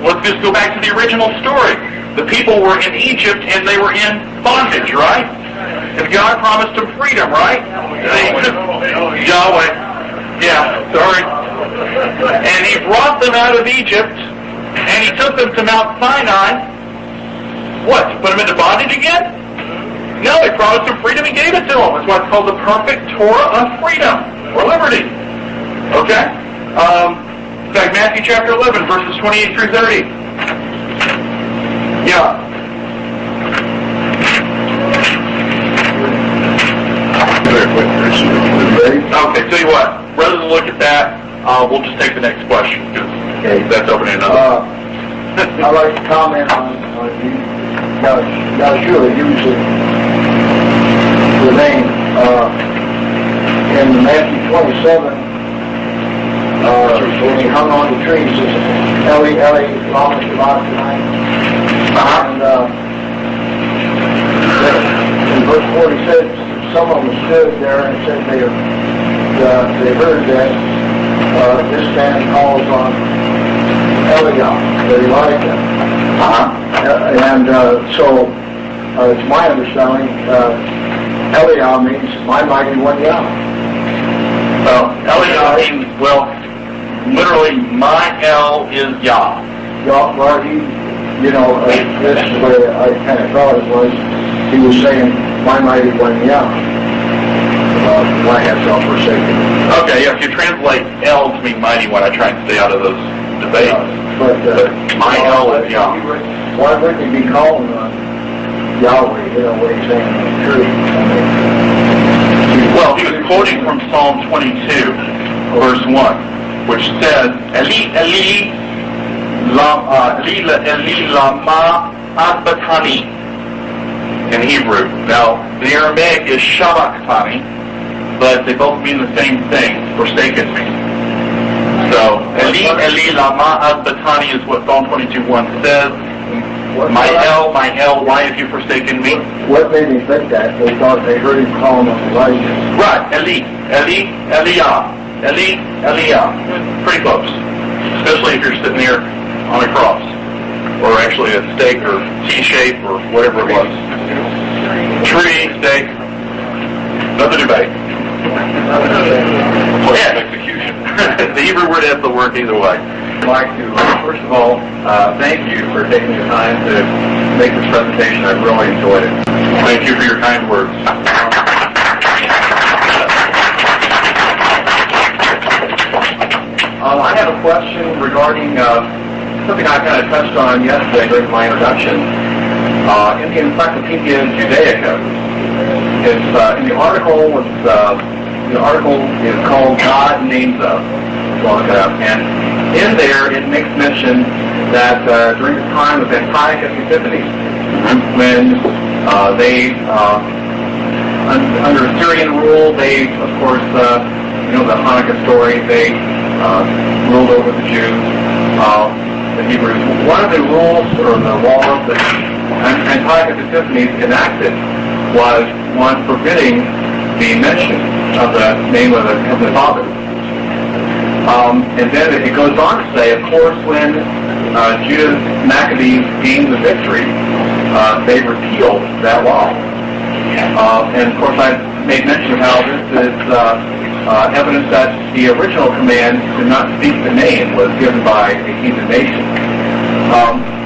let's just go back to the original story. The people were in Egypt and they were in bondage, right? And God promised them freedom, right? Yahweh. Yeah, sorry. And He brought them out of Egypt and He took them to Mount Sinai. What? To put them into bondage again? No, He promised them freedom and gave it to them. It's what's called the perfect Torah of freedom or liberty. Okay? In fact, Matthew chapter 11, verses 28 through 30. Yeah. Okay, tell you what. Rather than look at that, we'll just take the next question because that's opening another. I'd like to comment on you. Yahshua uses the name in Matthew 27. When he hung on the tree, he says, Eli, Eli, lama sabachthani. And in verse 46, some of them stood there and said they heard that this man calls on Elijah. And so it's my understanding Eliah means my mighty one Yah. Well, Eliah means, literally, my El is Yah. Well, this is the way I kind of thought it was. He was saying, my mighty one Yah. Why have self-forsaken? Okay, yeah, if you translate El to mean mighty one, I try and stay out of those debates. But my El is Yah. Why wouldn't he be calling on Yahweh, what he's saying in the truth? Well, he was quoting from Psalm 22, verse 1, which says, Eli, Eli, lama sabachthani in Hebrew. Now, the Aramaic is sabachthani, but they both mean the same thing, forsaken me. So, Eli, Eli, lama sabachthani is what Psalm 22:1 says. My El, why have you forsaken me? What made me think that? They thought they heard him calling on Elijah. Right, Eli, Eliah. Pretty close. Especially if you're sitting there on a cross. Or actually a stake or T-shape or whatever it was. Tree, stake. Another debate. Yeah, execution. The Hebrew word has the work either way. I'd like to, first of all, thank you for taking the time to make this presentation. I really enjoyed it. Thank you for your kind words. I have a question regarding something I kind of touched on yesterday during my introduction. In the Encyclopedia Judaica, it's in the article. The article is called God Names Us. Look it up, and in there it makes mention that during the time of Antiochus Epiphanes, when they under Syrian rule, they of course the Hanukkah story, they ruled over the Jews, the Hebrews. One of the rules or the laws that Antiochus Epiphanes enacted was one forbidding the mention of the name of the Heavenly Father. And then it goes on to say, of course, when Judah Maccabees gained the victory, they repealed that law. And of course, I made mention of how this is evidence that the original command to not speak the name was given by a heathen nation.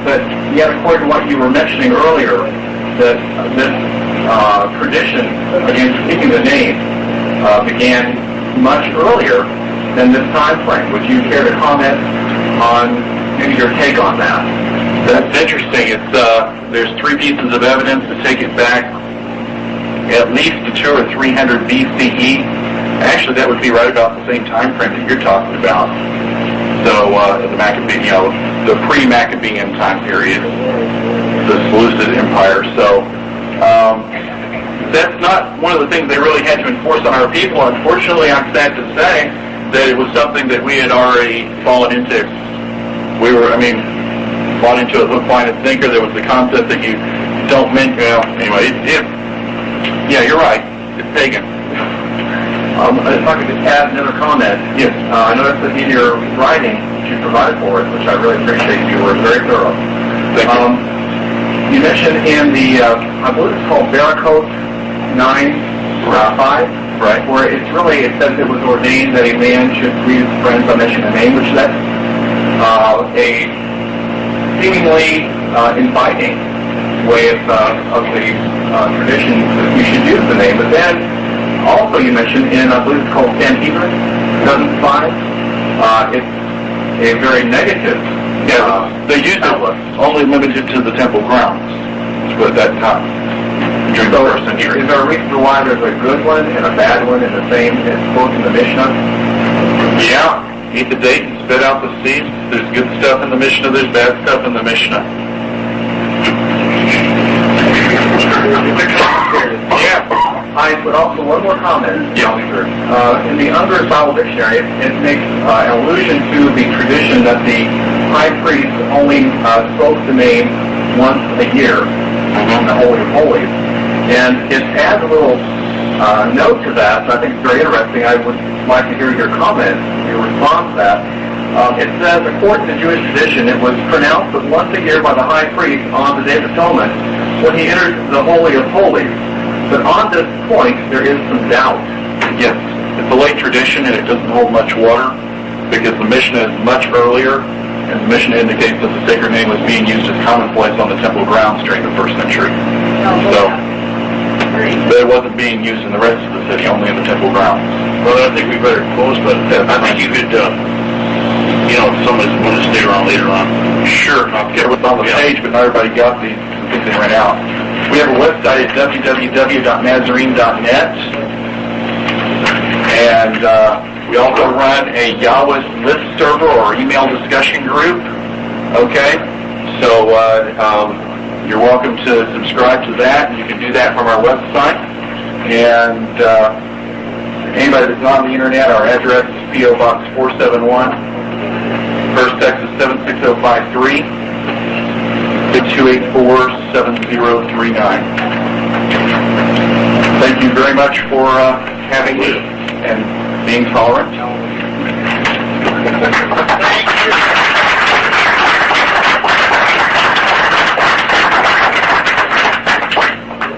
But yet, according to what you were mentioning earlier, that this tradition against speaking the name began much earlier than this time frame. Would you care to comment on maybe your take on that? That's interesting. It's there's 3 pieces of evidence to take it back at least to 200 or 300 BCE. Actually, that would be right about the same time frame that you're talking about. So the Maccabean, the pre-Maccabean time period, the Seleucid Empire. So that's not one of the things they really had to enforce on our people. Unfortunately, I'm sad to say that it was something that we had already fallen into. Fallen into it hook, line, and sinker. There was the concept that you don't mention. Well, anyway, yeah, you're right. It's pagan. If I could just add another comment. Yes. I noticed that in your writing that you provided for us, which I really appreciate, you were very thorough. Thank you. You mentioned in the, I believe it's called Barricade 9-5, Right. where it says it was ordained that a man should greet his friends by mentioning a name, which that's a seemingly inviting way of the tradition that we should use the name. But then also you mentioned in, I believe it's called Sanhedrin 7:5, it's a very negative. They used it only limited to the temple grounds at that time, during the first century. Is there a reason why there's a good one and a bad one in the same quote in the Mishnah? Yeah, eat the date and spit out the seeds. There's good stuff in the Mishnah, there's bad stuff in the Mishnah. Yeah. I put also one more comment. Yeah. In the Unger's Bible Dictionary, it makes an allusion to the tradition that the high priest only spoke the name once a year in the Holy of Holies. And it adds a little note to that, so I think it's very interesting. I would like to hear your comment, your response to that. It says, according to Jewish tradition, it was pronounced but once a year by the high priest on the Day of Atonement when he enters the Holy of Holies. But on this point, there is some doubt. Yes, it's a late tradition and it doesn't hold much water because the Mishnah is much earlier, and the Mishnah indicates that the sacred name was being used as commonplace on the temple grounds during the first century. So, but it wasn't being used in the rest of the city, only in the temple grounds. Well, I think we better close, but I think you could, if somebody's going to stay around later on. Sure, I'll get what's on the page, but not everybody got these since they ran out. We have a website at www.nazarene.net, and we also run a YHWH list server or email discussion group. Okay, so you're welcome to subscribe to that, and you can do that from our website. And anybody that's not on the internet, our address is P.O. Box 471, First Texas 76053. 284-7039. Thank you very much for having me and being tolerant. Thank you.